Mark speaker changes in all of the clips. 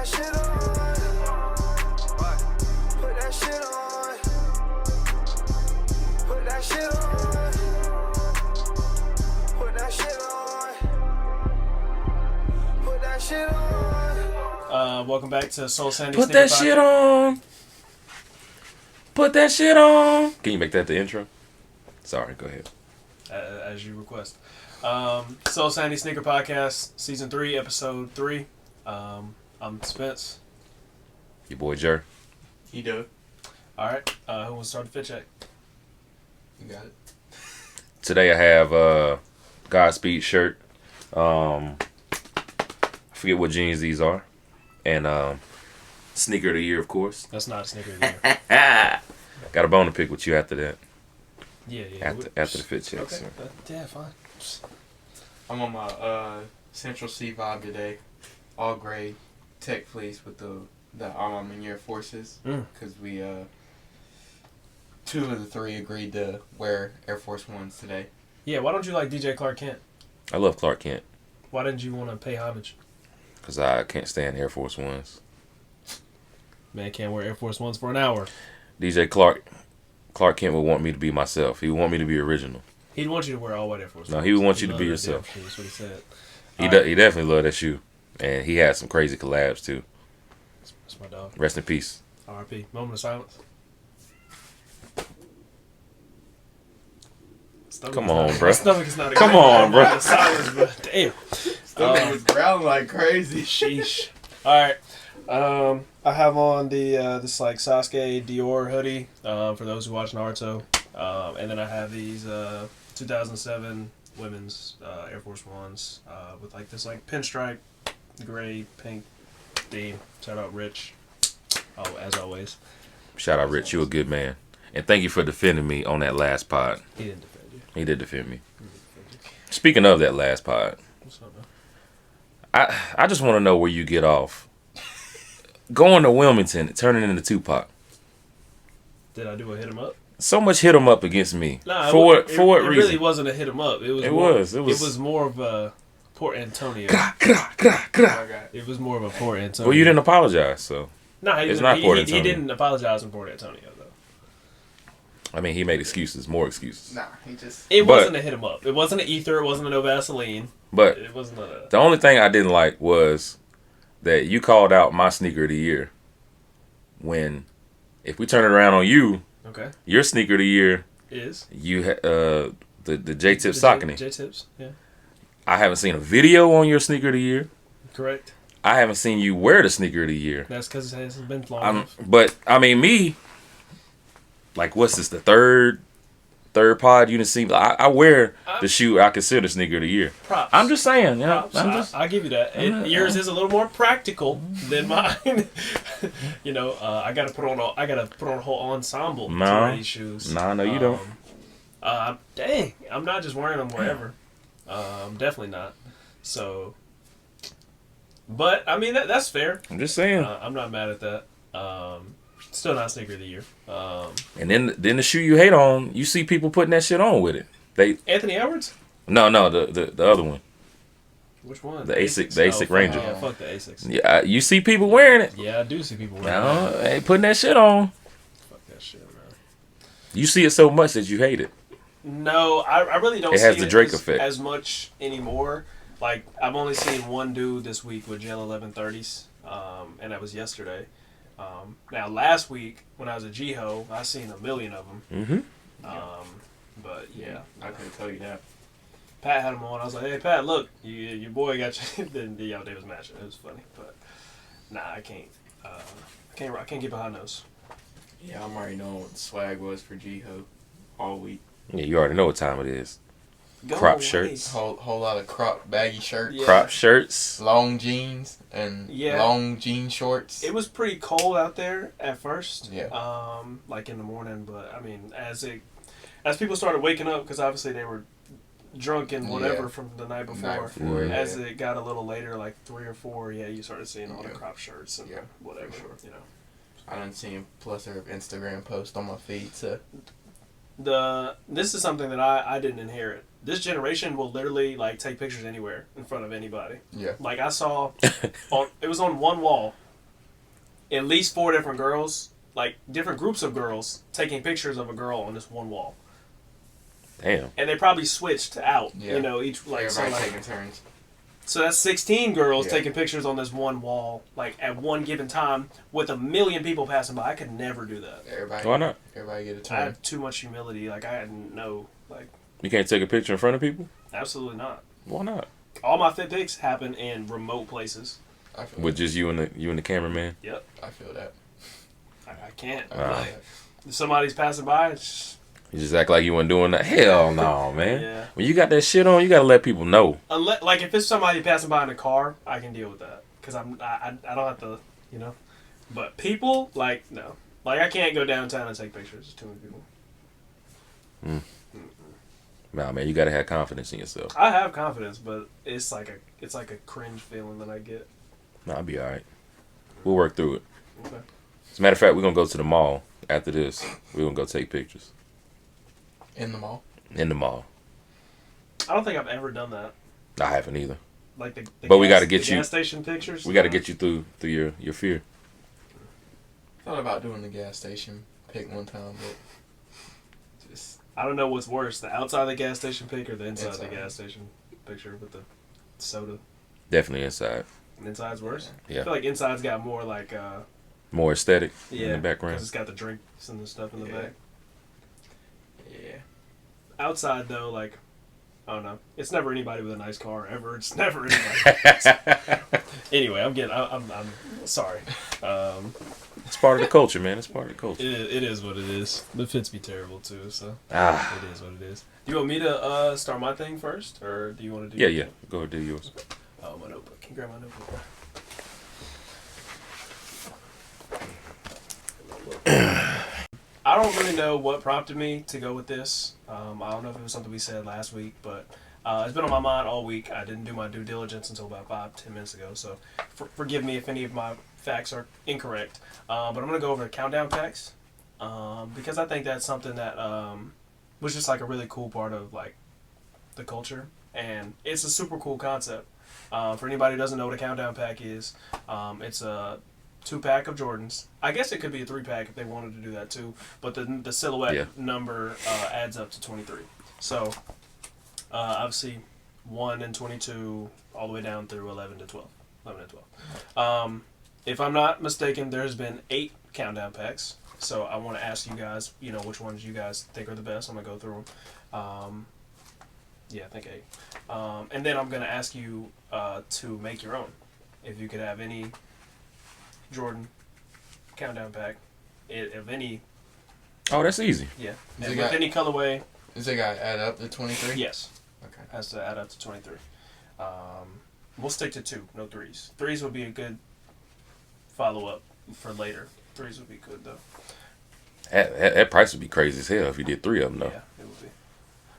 Speaker 1: that shit on. Put that shit on. Put that shit on. Put that shit on. Put that shit on.
Speaker 2: Welcome back to Soul Sanity.
Speaker 3: Put that shit on. Put that shit on. Can you make that the intro? Sorry, go ahead.
Speaker 2: As you request. Soul Sanity Sneaker Podcast, Season 3, Episode 3. I'm Spence.
Speaker 3: Your boy Jer.
Speaker 4: You do it.
Speaker 2: Alright, who wants to start the fit check?
Speaker 4: You got it.
Speaker 3: Today I have Godspeed shirt. I forget what jeans these are. And sneaker of the year, of course.
Speaker 2: That's not a sneaker of the year.
Speaker 3: Got a bone to pick with you after that.
Speaker 2: Yeah.
Speaker 3: After the fit check.
Speaker 2: Okay,
Speaker 3: So.
Speaker 2: yeah, fine.
Speaker 4: I'm on my Central C vibe today. All gray tech fleece with the Arm and Air Forces. Because we, 2 of the 3 agreed to wear Air Force Ones today.
Speaker 2: Yeah, why don't you like DJ Clark Kent?
Speaker 3: I love Clark Kent.
Speaker 2: Why didn't you want to pay homage?
Speaker 3: Because I can't stand Air Force Ones.
Speaker 2: Man can't wear Air Force Ones for an hour.
Speaker 3: DJ Clark Kent would want me to be myself. He would want me to be original.
Speaker 2: He'd want you to wear all white Air Force Ones.
Speaker 3: No, he would want you to
Speaker 2: loved
Speaker 3: be
Speaker 2: that
Speaker 3: yourself.
Speaker 2: damn shoe, that's what he said.
Speaker 3: He definitely loved that shoe. And he had some crazy collabs, too.
Speaker 2: That's my dog.
Speaker 3: Rest in peace.
Speaker 2: R.I.P. Moment of silence.
Speaker 3: Come on, bro.
Speaker 2: Stomach is not a
Speaker 3: Come
Speaker 2: great
Speaker 3: on, bro.
Speaker 2: moment of silence, but damn.
Speaker 4: That was growling like crazy.
Speaker 2: Sheesh. Alright. I have on the this like Sasuke Dior hoodie for those who watch Naruto. And then I have these 2007 women's Air Force Ones with like this like pinstripe gray pink theme. Shout out Rich. Oh, as always.
Speaker 3: Shout out Rich, you a good man. And thank you for defending me on that last pod.
Speaker 2: He didn't defend you.
Speaker 3: He did defend me. Speaking of that last pod,
Speaker 2: What's up, man?
Speaker 3: I just want to know where you get off. Going to Wilmington, turning into Tupac.
Speaker 2: Did I do a hit 'em up?
Speaker 3: So much hit him up against me.
Speaker 2: Nah,
Speaker 3: For what
Speaker 2: it
Speaker 3: reason?
Speaker 2: really wasn't a hit 'em up. It was more of a Port Antonio. It was more of a Port Antonio.
Speaker 3: Well, you didn't apologize, so.
Speaker 2: No,
Speaker 3: It's not Port
Speaker 2: he
Speaker 3: Antonio.
Speaker 2: didn't apologize in Port Antonio though.
Speaker 3: I mean, he made excuses, more excuses.
Speaker 4: Nah, he just...
Speaker 2: It wasn't a hit 'em up. It wasn't an ether. It wasn't a no Vaseline.
Speaker 3: But
Speaker 2: It wasn't a.
Speaker 3: the only thing I didn't like was that you called out my sneaker of the year. When, if we turn it around on you,
Speaker 2: Okay.
Speaker 3: your sneaker of the year,
Speaker 2: Is
Speaker 3: you the J-Tip Saucony.
Speaker 2: J-Tips. Yeah.
Speaker 3: I haven't seen a video on your sneaker of the year.
Speaker 2: Correct.
Speaker 3: I haven't seen you wear the sneaker of the year.
Speaker 2: That's because it hasn't been long enough.
Speaker 3: But I mean, me, like, what's this? The third pod you done seen? I wear the shoe I consider the sneaker of the year.
Speaker 2: Props.
Speaker 3: I'm just saying, you know.
Speaker 2: Props. I'll give you that. Yours is a little more practical than mine. You know, I gotta put on a whole ensemble to wear these shoes.
Speaker 3: No, you don't.
Speaker 2: Dang, I'm not just wearing them wherever. Definitely not. So, but I mean that's fair.
Speaker 3: I'm just saying.
Speaker 2: I'm not mad at that. Still not sneaker of the year.
Speaker 3: And then the shoe you hate on, you see people putting that shit on with it.
Speaker 2: Anthony Edwards?
Speaker 3: No, the other one.
Speaker 2: Which one?
Speaker 3: The Asics Ranger.
Speaker 2: Yeah, fuck the Asics.
Speaker 3: Yeah, you see people wearing it.
Speaker 2: Yeah, I do see people wearing
Speaker 3: No,
Speaker 2: it.
Speaker 3: they ain't putting that shit on.
Speaker 2: Fuck that shit, man.
Speaker 3: You see it so much that you hate it.
Speaker 2: No, I really don't
Speaker 3: It
Speaker 2: see
Speaker 3: has the Drake
Speaker 2: as,
Speaker 3: effect.
Speaker 2: as much anymore. Like, I've only seen one dude this week with Gel 1130s, and that was yesterday. Now, last week, when I was at G-Ho, I seen a million of them.
Speaker 3: Mm-hmm.
Speaker 2: But, yeah,
Speaker 4: I couldn't tell you that.
Speaker 2: Pat had them on. I was like, hey, Pat, look, your boy got you. Then they was matching. It was funny. But, nah, I can't. I can't get behind those.
Speaker 4: Yeah, I'm already knowing what the swag was for G-Ho all week.
Speaker 3: Yeah, you already know what time it is.
Speaker 2: Go
Speaker 3: Crop
Speaker 2: away.
Speaker 3: shirts.
Speaker 4: Whole lot of crop baggy shirts.
Speaker 2: Yeah.
Speaker 3: Crop shirts.
Speaker 4: Long jeans and
Speaker 2: Yeah.
Speaker 4: long jean shorts.
Speaker 2: It was pretty cold out there at first.
Speaker 4: Yeah.
Speaker 2: Like in the morning, but I mean, as people started waking up, because obviously they were drunk and whatever
Speaker 4: Yeah.
Speaker 2: from the night before.
Speaker 4: Night before, yeah.
Speaker 2: As it got a little later, like 3 or 4, you started seeing all the crop shirts and whatever.
Speaker 4: For sure.
Speaker 2: You know.
Speaker 4: I done seen plethora of Instagram posts on my feed, so
Speaker 2: This is something that I didn't inherit. This generation will literally like take pictures anywhere in front of anybody.
Speaker 4: yeah.
Speaker 2: Like I saw, it was on one wall, at least 4 different girls, like different groups of girls, taking pictures of a girl on this one wall.
Speaker 3: Damn.
Speaker 2: And they probably switched out,
Speaker 4: Yeah.
Speaker 2: you know, each like
Speaker 4: Everybody
Speaker 2: so, like,
Speaker 4: taking turns.
Speaker 2: so that's 16 girls
Speaker 4: Yeah.
Speaker 2: taking pictures on this one wall, like at one given time, with a million people passing by. I could never do that.
Speaker 4: Everybody.
Speaker 3: Why not?
Speaker 4: Everybody get a
Speaker 2: I
Speaker 4: turn.
Speaker 2: have too much humility. Like I didn't know. Like
Speaker 3: You can't take a picture in front of people?
Speaker 2: absolutely not.
Speaker 3: Why not?
Speaker 2: All my fit pics happen in remote places.
Speaker 4: I feel
Speaker 3: With just you and the cameraman?
Speaker 2: Yep,
Speaker 4: I feel that.
Speaker 2: I can't.
Speaker 4: I feel
Speaker 3: Wow.
Speaker 4: that.
Speaker 2: If somebody's passing by, it's
Speaker 3: You just act like you weren't doing that? Hell no, man.
Speaker 2: yeah.
Speaker 3: When you got that shit on, you gotta let people know.
Speaker 2: Unless, like, if it's somebody passing by in a car, I can deal with that because I don't have to, you know. But people, like, no, like I can't go downtown and take pictures. There's too many people.
Speaker 3: Nah, man, you gotta have confidence in yourself.
Speaker 2: I have confidence, but it's like a cringe feeling that I get.
Speaker 3: Nah, I'll be alright. We'll work through it.
Speaker 2: Okay.
Speaker 3: As a matter of fact, we're gonna go to the mall after this. We're gonna go take pictures.
Speaker 4: In the mall.
Speaker 3: In the mall.
Speaker 2: I don't think I've ever done that.
Speaker 3: I haven't either.
Speaker 2: Like the
Speaker 3: But we
Speaker 2: gas-
Speaker 3: gotta get
Speaker 2: the
Speaker 3: you-
Speaker 2: gas station pictures.
Speaker 3: We gotta get you through your fear.
Speaker 4: Thought about doing the gas station pick one time, but just
Speaker 2: I don't know what's worse, the outside of the gas station pic or the inside of the
Speaker 4: Inside.
Speaker 2: gas station picture with the soda.
Speaker 3: Definitely inside.
Speaker 2: And inside's worse.
Speaker 3: Yeah.
Speaker 2: I feel like inside's got more like
Speaker 3: More aesthetic in
Speaker 2: yeah,
Speaker 3: the
Speaker 2: because
Speaker 3: background.
Speaker 2: it's got the drinks and the stuff in the
Speaker 4: Yeah.
Speaker 2: back.
Speaker 4: yeah.
Speaker 2: Outside though, like I don't know, it's never anybody with a nice car ever. It's never anybody. Anyway, I'm sorry.
Speaker 3: It's part of the culture, man. It's part of the culture.
Speaker 2: It is what it is. The fits be terrible too, so
Speaker 3: Ah.
Speaker 2: it is what it is. Do you want me to start my thing first, or do you want to do?
Speaker 3: Yeah,
Speaker 2: your
Speaker 3: yeah.
Speaker 2: thing?
Speaker 3: Go ahead, do yours.
Speaker 2: Oh, my notebook. Can you grab my notebook? I don't really know what prompted me to go with this. I don't know if it was something we said last week, but it's been on my mind all week. I didn't do my due diligence until about 5-10 minutes ago, so forgive me if any of my facts are incorrect. But I'm going to go over the countdown packs because I think that's something that was just like a really cool part of like the culture, and it's a super cool concept. For anybody who doesn't know what a countdown pack is, it's a 2-pack of Jordans. I guess it could be a 3-pack if they wanted to do that too, but the silhouette number adds up to 23. So obviously 1 and 22 all the way down through 11 to 12. 11 and 12. If I'm not mistaken, there's been 8 countdown packs. So I want to ask you guys, you know, which ones you guys think are the best. I'm going to go through them. Yeah, I think 8. And then I'm going to ask you to make your own. If you could have any Jordan countdown pack, of any,
Speaker 3: Oh, that's easy.
Speaker 2: yeah,
Speaker 4: Does
Speaker 2: and
Speaker 4: it
Speaker 2: with
Speaker 4: got-
Speaker 2: any colorway,
Speaker 4: Does it got to add up to 23?
Speaker 2: yes,
Speaker 4: Okay.
Speaker 2: has to add up to 23. We'll stick to 2, no 3s. 3s would be a good follow-up for later. 3s would be good, though.
Speaker 3: That price would be crazy as hell if you did 3 of them, though.
Speaker 2: Yeah, it would be.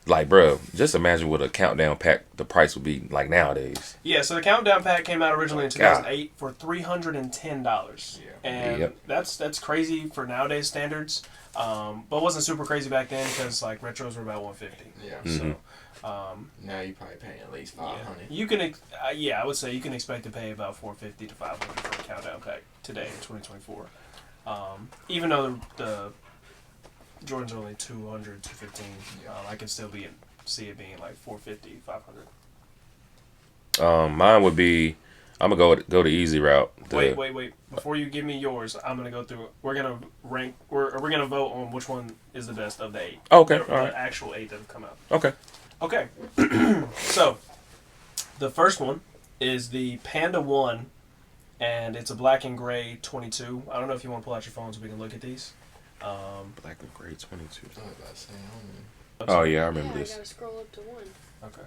Speaker 3: Like, bro, just imagine what a countdown pack, the price would be like nowadays.
Speaker 2: Yeah, so the countdown pack came out originally in
Speaker 3: God.
Speaker 2: 2008 for $310.
Speaker 4: Yeah.
Speaker 2: And
Speaker 3: Yep.
Speaker 2: that's crazy for nowadays standards. But wasn't super crazy back then because like retros were about $150.
Speaker 4: Yeah.
Speaker 3: Mhm.
Speaker 2: So
Speaker 4: Now you probably paying at least
Speaker 2: yeah,
Speaker 4: 500.
Speaker 2: you can I would say you can expect to pay about $450 to $500 for a countdown pack today in 2024. Even though the Jordan's are only 200, 215, I can still see it being like $450, $500.
Speaker 3: Mine would be, I'm gonna go the easy route.
Speaker 2: Wait. Before you give me yours, I'm gonna go through. We're gonna rank. We're gonna vote on which one is the best of the 8.
Speaker 3: Okay,
Speaker 2: The
Speaker 3: all right.
Speaker 2: actual 8 that have come out.
Speaker 3: Okay.
Speaker 2: Okay. So, the first one is the Panda 1, and it's a black and gray 22. I don't know if you want to pull out your phone so we can look at these.
Speaker 3: Black and gray 22.
Speaker 4: I was about to say, I don't know.
Speaker 3: Oh yeah, I remember
Speaker 5: I
Speaker 3: this.
Speaker 5: gotta scroll up to 1.
Speaker 2: Okay.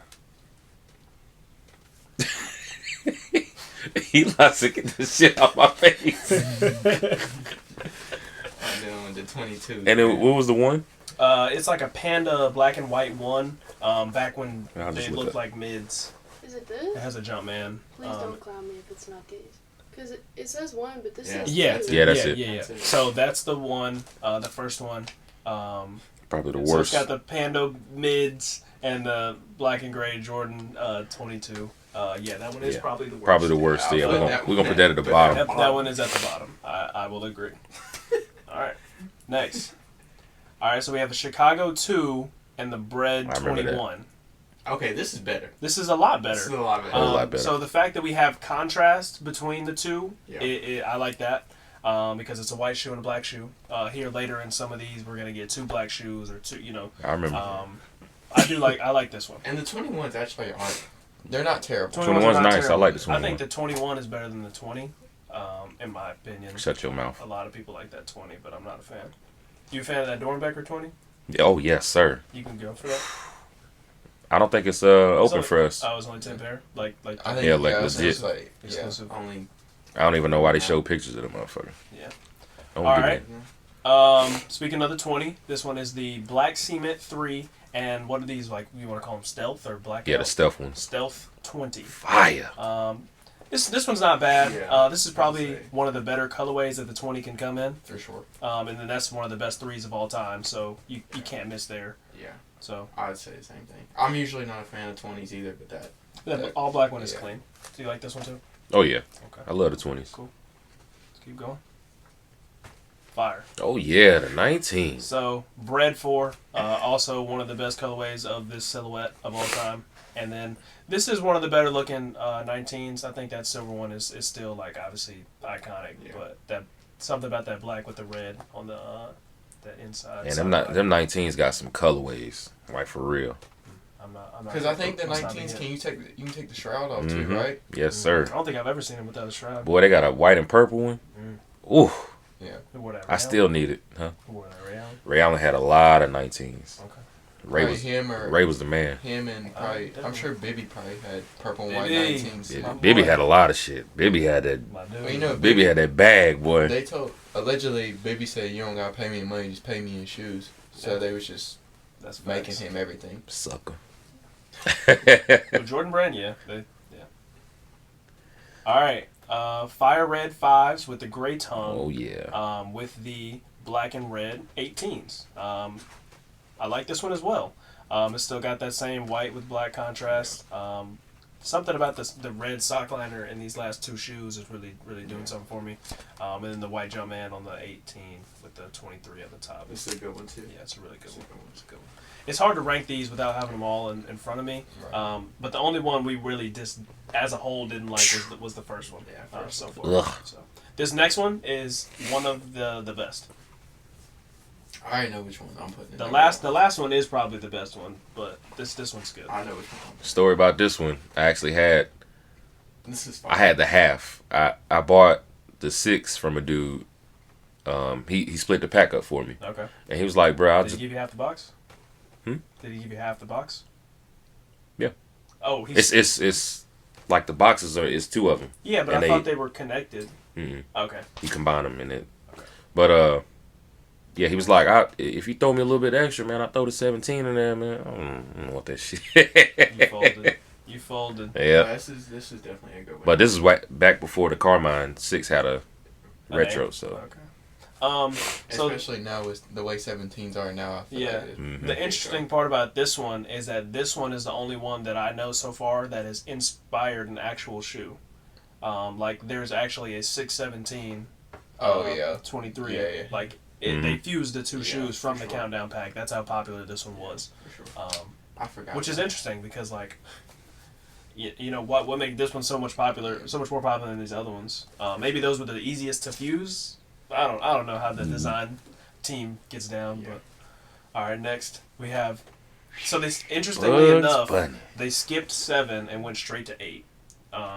Speaker 3: He lost to get the shit off my face.
Speaker 4: I'm dealing with the 22.
Speaker 3: And then, what was the one?
Speaker 2: It's like a Panda black and white 1. Back when
Speaker 3: I'll just
Speaker 2: they
Speaker 3: look
Speaker 2: looked
Speaker 3: up.
Speaker 2: like mids.
Speaker 5: Is it
Speaker 2: It
Speaker 5: this?
Speaker 2: has a jump man.
Speaker 5: Please don't clown me if it's not these. Because it says 1, but this
Speaker 4: Yeah.
Speaker 5: says
Speaker 2: Yeah,
Speaker 5: 2.
Speaker 3: Yeah, that's it.
Speaker 2: Yeah.
Speaker 4: That's it.
Speaker 2: So that's the one, the first one.
Speaker 3: Probably the
Speaker 2: So it's
Speaker 3: worst.
Speaker 2: got the Panda mids and the black and gray Jordan 22. Yeah, that one is
Speaker 3: Yeah.
Speaker 2: probably the worst.
Speaker 3: Probably the worst.
Speaker 4: Yeah,
Speaker 3: Yeah,
Speaker 4: I'll
Speaker 3: we're
Speaker 4: put
Speaker 3: gonna
Speaker 4: that
Speaker 3: we're gonna
Speaker 4: one
Speaker 3: put that at the
Speaker 4: at-
Speaker 3: bottom.
Speaker 2: Yep, that one is at the bottom. I will agree. All right, next. All right, so we have the Chicago 2 and the Bread
Speaker 3: I remember that.
Speaker 2: 21.
Speaker 4: Okay, this is better.
Speaker 2: This is a lot better.
Speaker 4: This is a lot better.
Speaker 3: A lot better.
Speaker 2: So the fact that we have contrast between the two,
Speaker 4: Yeah.
Speaker 2: I like that. Because it's a white shoe and a black shoe. Here later in some of these, we're gonna get 2 black shoes or 2.
Speaker 3: I remember.
Speaker 2: I like this one.
Speaker 4: And the 21s actually aren't. They're not terrible.
Speaker 2: 21's
Speaker 3: 21's
Speaker 2: not
Speaker 3: nice.
Speaker 2: terrible.
Speaker 3: I like the
Speaker 2: I
Speaker 3: 21.
Speaker 2: think the 21 is better than the 20, in my opinion.
Speaker 3: Shut your mouth.
Speaker 2: A lot of people like that 20, but I'm not a fan. You a fan of that Dornbecker 20?
Speaker 3: Oh yes, sir.
Speaker 2: You can go for that.
Speaker 3: I don't think it's
Speaker 2: It's
Speaker 3: open
Speaker 2: only-
Speaker 3: for us.
Speaker 2: Oh, it's only 10 pair. Like
Speaker 4: I think
Speaker 3: Yeah, like
Speaker 4: it's
Speaker 3: legit.
Speaker 4: just like
Speaker 2: Exclusive.
Speaker 4: only.
Speaker 3: I don't even know why they show pictures of the motherfucker.
Speaker 2: Yeah.
Speaker 3: Don't
Speaker 2: All
Speaker 3: give me-
Speaker 2: right. Speaking of the 20, this one is the Black Cement 3, and what are these, like, you want to call them stealth or black?
Speaker 3: Yeah, the stealth ones.
Speaker 2: Stealth 20.
Speaker 3: Fire.
Speaker 2: This one's not bad.
Speaker 4: Yeah,
Speaker 2: this is
Speaker 4: I'd
Speaker 2: probably
Speaker 4: say.
Speaker 2: one of the better colorways that the 20 can come in.
Speaker 4: For sure.
Speaker 2: And then that's one of the best 3s of all time, so you can't miss there.
Speaker 4: Yeah.
Speaker 2: So
Speaker 4: I would say the same thing. I'm usually not a fan of 20s either, but that.
Speaker 2: the all black one is
Speaker 4: Yeah.
Speaker 2: clean. Do you like this one too?
Speaker 3: Oh yeah.
Speaker 2: Okay.
Speaker 3: I love the 20s.
Speaker 2: Cool. Let's keep going. Fire.
Speaker 3: Oh yeah, the 19s.
Speaker 2: So, Bread 4, also one of the best colorways of this silhouette of all time. And then, this is one of the better looking 19s. I think that silver one is still, like, obviously iconic.
Speaker 4: Yeah.
Speaker 2: But that something about that black with the red on the inside.
Speaker 3: And
Speaker 2: side
Speaker 3: them
Speaker 2: black.
Speaker 3: 19s got some colorways, like for real.
Speaker 2: I'm not.
Speaker 4: Because I think the
Speaker 2: must not be
Speaker 4: 19s,
Speaker 2: it.
Speaker 4: you can take the shroud off too,
Speaker 3: Mhm.
Speaker 4: right?
Speaker 3: Yes,
Speaker 2: I
Speaker 3: sir.
Speaker 2: don't think I've ever seen them without a shroud.
Speaker 3: Boy, they got a white and purple one. Ooh,
Speaker 2: Who wore that,
Speaker 3: I
Speaker 2: Ray
Speaker 3: still need it, huh?
Speaker 2: Allen? Who wore that, Ray Allen?
Speaker 3: Ray Allen had a lot of 19s.
Speaker 2: Okay.
Speaker 3: Ray
Speaker 4: Probably
Speaker 3: was
Speaker 4: him or
Speaker 3: Ray was the man.
Speaker 4: him and probably. I'm
Speaker 2: definitely.
Speaker 4: sure Bibby probably had purple and white
Speaker 2: Bibby.
Speaker 4: 19s.
Speaker 3: Yeah,
Speaker 2: My
Speaker 3: Bibby
Speaker 2: boy.
Speaker 3: had a lot of shit. Bibby had that.
Speaker 2: My dude.
Speaker 4: Well, you know,
Speaker 3: Bibby had that bag, boy.
Speaker 4: They told allegedly Bibby said you don't gotta pay me in money, just pay me in shoes. So
Speaker 2: Yeah.
Speaker 4: they was just
Speaker 2: That's
Speaker 4: making
Speaker 2: facts.
Speaker 4: him everything.
Speaker 3: Sucker.
Speaker 2: Well, Jordan Brand, yeah. All right. Fire Red 5s with the gray tongue.
Speaker 3: Oh yeah.
Speaker 2: With the black and red 18s. I like this one as well. It's still got that same white with black contrast. Something about the red sock liner in these last 2 shoes is really doing something for me. And then the white Jumpman on the 18 with the 23 at the top.
Speaker 4: This is a good one too.
Speaker 2: Yeah, it's a really good one. It's a good one. It's hard to rank these without having them all in front of me.
Speaker 4: Right.
Speaker 2: But the only one we really just, as a whole, didn't like was the first one.
Speaker 4: Yeah, first
Speaker 2: so
Speaker 3: one.
Speaker 2: far. So this next one is one of the best.
Speaker 4: I already know which one I'm putting. in
Speaker 2: The
Speaker 4: there.
Speaker 2: last one is probably the best one, but this one's good.
Speaker 4: I know which one.
Speaker 3: Story about this one. I actually had.
Speaker 4: This is fine.
Speaker 3: I had the half. I bought the 6 from a dude. He split the pack up for me,
Speaker 2: Okay.
Speaker 3: and he was like, "Bro, I'll
Speaker 2: Did
Speaker 3: just."
Speaker 2: he give you half the box?
Speaker 3: Hmm?
Speaker 2: Did he give you half the box?
Speaker 3: Yeah.
Speaker 2: Oh, he's
Speaker 3: It's like the boxes are. It's 2 of them.
Speaker 2: yeah, but
Speaker 3: and
Speaker 2: I thought they were connected.
Speaker 3: Mm-mm.
Speaker 2: Okay.
Speaker 3: He combined them in it.
Speaker 2: Okay.
Speaker 3: But yeah, he was like, if you throw me a little bit extra, man, I throw the 17 in there, man. I don't want that shit.
Speaker 2: You folded. You folded.
Speaker 3: Yeah.
Speaker 4: This is definitely a good one.
Speaker 3: But this is back before the Carmine 6 had a retro,
Speaker 2: Okay.
Speaker 3: so.
Speaker 2: Okay. So
Speaker 4: especially now with the way 17s are now. I feel
Speaker 2: Yeah.
Speaker 4: like it-
Speaker 3: Mhm.
Speaker 2: the interesting part about this one is that this one is the only one that I know so far that has inspired an actual shoe. Like there's actually a 617.
Speaker 4: Oh yeah.
Speaker 2: 23.
Speaker 4: Yeah, yeah.
Speaker 2: Like
Speaker 3: Mhm.
Speaker 2: they fused the 2
Speaker 4: Yeah,
Speaker 2: shoes from
Speaker 4: for
Speaker 2: the
Speaker 4: sure.
Speaker 2: countdown pack. That's how popular this one was.
Speaker 4: For sure. I forgot.
Speaker 2: Which is
Speaker 4: that.
Speaker 2: interesting because like you know what made this one so much more popular than these other ones. Maybe those were the easiest to fuse. I don't know how the design team gets down,
Speaker 4: Yeah.
Speaker 2: but all right, next we have. So this interestingly
Speaker 3: Bugs
Speaker 2: enough,
Speaker 3: Bunny.
Speaker 2: they skipped 7 and went straight to 8.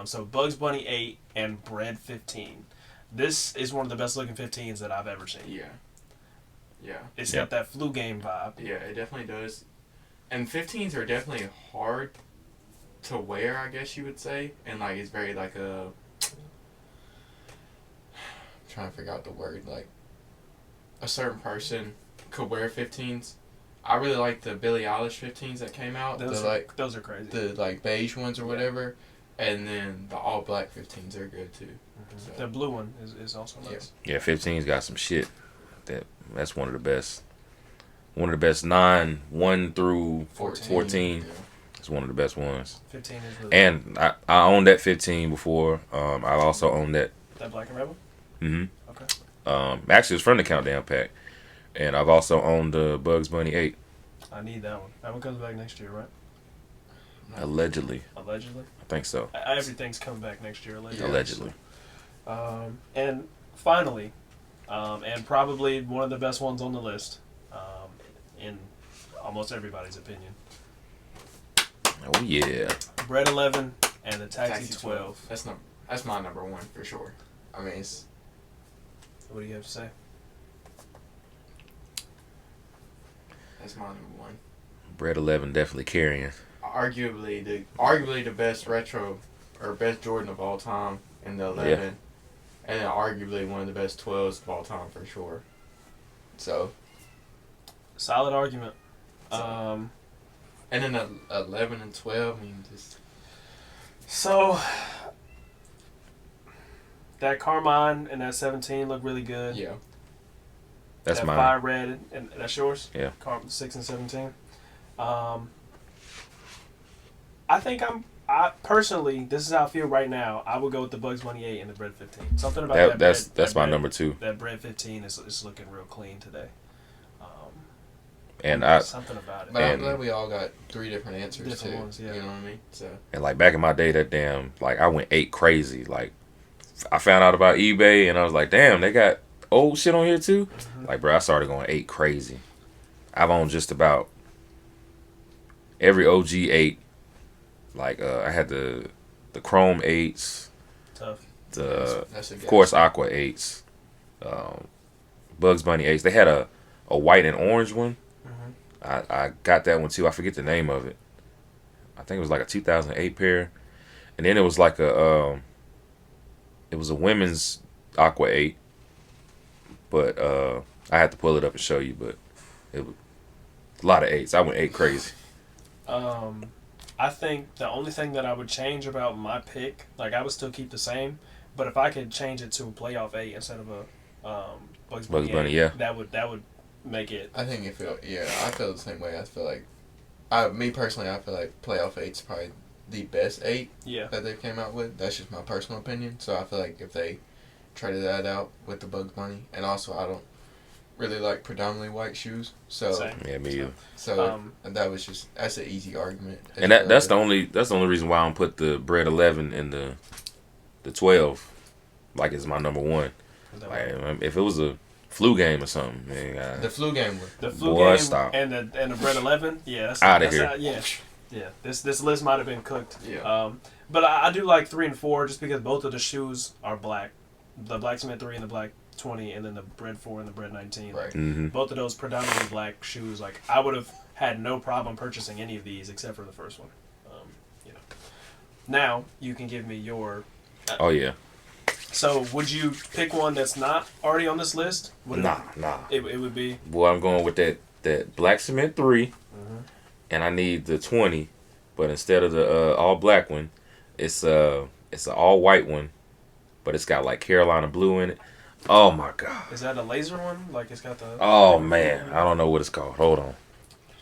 Speaker 2: So Bugs Bunny 8 and Bread 15. This is one of the best looking 15s that I've ever seen.
Speaker 4: Yeah. Yeah.
Speaker 2: It's
Speaker 3: Yep.
Speaker 2: got that flu game vibe.
Speaker 4: Yeah, it definitely does. And 15s are definitely hard to wear, I guess you would say. And like it's very like a I'm trying to figure out the word, like a certain person could wear 15s. I really like the Billie Eilish 15s that came out.
Speaker 2: Those
Speaker 4: the
Speaker 2: are crazy.
Speaker 4: the like beige ones or whatever. And then the all black 15s are good too. So,
Speaker 2: The blue one is also nice.
Speaker 3: Yeah, 15's got some shit. That's one of the best. One of the best 9, 1 through 14.
Speaker 4: Yeah.
Speaker 3: It's one of the best ones.
Speaker 2: 15 is really
Speaker 3: And I owned that 15 before. I also owned that.
Speaker 2: that Black and Rebel?
Speaker 3: hmm
Speaker 2: Okay.
Speaker 3: Actually, it's from the Countdown Pack. And I've also owned the Bugs Bunny 8.
Speaker 2: I need that one. That one comes back next year, right?
Speaker 3: Allegedly.
Speaker 2: Allegedly.
Speaker 3: I think so.
Speaker 2: Everything's coming back next year, allegedly.
Speaker 3: Allegedly.
Speaker 2: And finally, and probably one of the best ones on the list, in almost everybody's opinion,
Speaker 3: Oh, yeah.
Speaker 2: Bread 11 and the Taxi 12.
Speaker 4: That's my number one for sure. I mean, it's
Speaker 2: What do you have to say?
Speaker 4: that's my number one.
Speaker 3: Bread 11 definitely carrying.
Speaker 4: Arguably the best retro or best Jordan of all time in the 11,
Speaker 3: Yeah.
Speaker 4: and then arguably one of the best 12s of all time for sure. So,
Speaker 2: Solid argument.
Speaker 4: and then the 11 and 12. I mean, just
Speaker 2: So that Carmine and that 17 look really good.
Speaker 4: yeah.
Speaker 3: That's
Speaker 2: that
Speaker 3: mine.
Speaker 2: fire red and that's yours.
Speaker 3: Yeah.
Speaker 2: 6 and 17. I think I personally, this is how I feel right now. I would go with the Bugs Bunny 8 and the Bread 15. Something about that.
Speaker 3: That's
Speaker 2: bread,
Speaker 3: my number 2.
Speaker 2: That Bread 15 is looking real clean today.
Speaker 3: And
Speaker 2: Something about it.
Speaker 4: But I'm
Speaker 3: And-
Speaker 4: glad we all got 3 different answers
Speaker 2: Different
Speaker 4: too.
Speaker 2: ones, yeah.
Speaker 4: You know what I mean? So
Speaker 3: And like back in my day, that damn, like I went 8 crazy. Like I found out about eBay and I was like, damn, they got old shit on here too. Like, bro, I started going 8 crazy. I've owned just about every OG 8. Like I had the Chrome 8s,
Speaker 2: Tough.
Speaker 4: that's a
Speaker 3: of course Aqua 8s, Bugs Bunny 8s. They had a white and orange one. I got that one too. I forget the name of it. I think it was like a 2008 pair, and then it was like a women's Aqua 8, but I had to pull it up and show you. But it was a lot of 8s. I went 8 crazy.
Speaker 2: I think the only thing that I would change about my pick, like I would still keep the same, but if I could change it to a playoff 8 instead of a Bugs Bunny, 8,
Speaker 3: yeah.
Speaker 2: that would make it.
Speaker 4: I think I feel the same way. I feel like, me personally, I feel like playoff 8's probably the best 8
Speaker 2: Yeah.
Speaker 4: that they came out with. That's just my personal opinion. So I feel like if they traded that out with the Bugs Bunny, and also I don't really like predominantly white shoes, so
Speaker 2: Same.
Speaker 3: Yeah, me either.
Speaker 4: so that's an easy argument.
Speaker 3: And that's the only reason why I don't put the Bread 11 in the 12. Like it's my number 1. Like if it was a flu game or something, man.
Speaker 4: the flu game one.
Speaker 2: The flu
Speaker 3: Boy,
Speaker 2: game
Speaker 3: stop.
Speaker 2: and the Bread 11. Yeah, that's
Speaker 3: Outta
Speaker 2: that's
Speaker 3: here.
Speaker 2: Yeah. This list might have been cooked.
Speaker 4: Yeah.
Speaker 2: But I do like 3 and 4 just because both of the shoes are black. The Black Cement 3 and the Black 20, and then the Bread 4 and the Bread 19.
Speaker 4: Right.
Speaker 3: Mm-hmm.
Speaker 2: Both of those predominantly black shoes. Like I would have had no problem purchasing any of these except for the first one. Now you can give me your.
Speaker 3: Oh yeah.
Speaker 2: So would you pick one that's not already on this list? Would it-
Speaker 3: Nah.
Speaker 2: It would be.
Speaker 3: Boy, I'm going with that Black Cement 3, and I need the 20, but instead of the all black one, it's an all white one, but it's got like Carolina blue in it. Oh my god.
Speaker 2: Is that a laser one? Like it's got the.
Speaker 3: Oh man, I don't know what it's called. Hold on.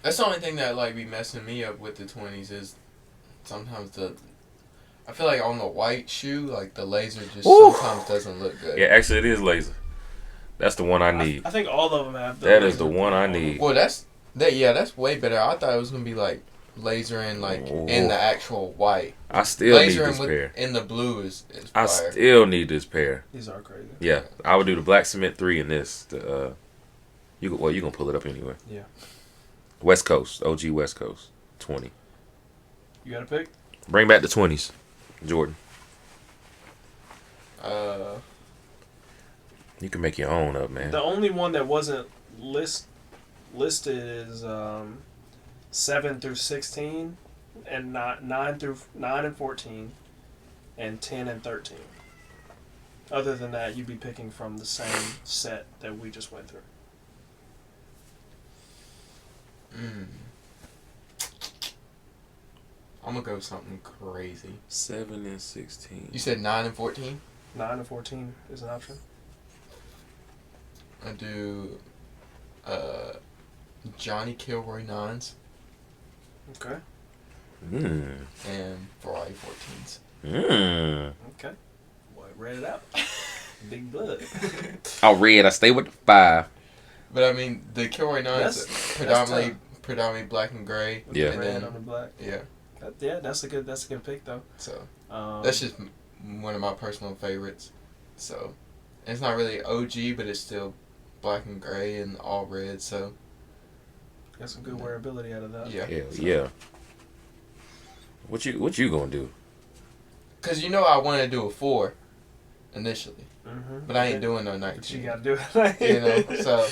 Speaker 4: That's the only thing that like be messing me up with the 20s is sometimes I feel like on the white shoe, like the laser just
Speaker 3: Ooh.
Speaker 4: sometimes doesn't look good.
Speaker 3: Yeah, actually it is laser. That's the one I need.
Speaker 2: I think all of them have.
Speaker 3: That is the one I need.
Speaker 4: Well, that's way better. I thought it was gonna be like laser in in the actual white.
Speaker 3: I still need
Speaker 4: Laser
Speaker 3: this pair.
Speaker 4: in the blue is
Speaker 3: I
Speaker 4: fire.
Speaker 3: still need this pair.
Speaker 2: These are crazy.
Speaker 3: Yeah, I would do the Black Cement 3 and this. You gonna pull it up anyway.
Speaker 2: Yeah.
Speaker 3: West Coast, OG West Coast, 20.
Speaker 2: You got a pick?
Speaker 3: Bring back the 20s, Jordan. You can make your own up, man.
Speaker 2: The only one that wasn't listed is 7 through 16, and 9 and 14, and 10 and 13. Other than that, you'd be picking from the same set that we just went through.
Speaker 4: I'm gonna go something crazy.
Speaker 3: 7 and 16.
Speaker 4: You said 9 and 14.
Speaker 2: 9 and 14 is an option.
Speaker 4: I do Johnny Kilroy 9s.
Speaker 2: Okay.
Speaker 4: and Ferrari 14s.
Speaker 2: Okay. Boy, read it out. Big blood.
Speaker 3: Oh, red. I stay with the 5.
Speaker 4: But I mean, the Kilroy 9s
Speaker 2: That's
Speaker 4: predominantly black and gray.
Speaker 2: With
Speaker 3: Yeah.
Speaker 2: the red on the black.
Speaker 4: Yeah.
Speaker 2: That's a good pick though.
Speaker 4: So
Speaker 2: That's
Speaker 4: that's just one of my personal favorites. So it's not really OG, but it's still black and gray and all red. So
Speaker 2: got some good wearability out of that.
Speaker 4: yeah.
Speaker 3: Hell yeah. What you gonna do?
Speaker 4: Cause I wanted to do a 4 initially,
Speaker 2: Mm-hmm.
Speaker 4: but I ain't doing no
Speaker 2: But you
Speaker 4: 19.
Speaker 2: gotta do it.
Speaker 4: So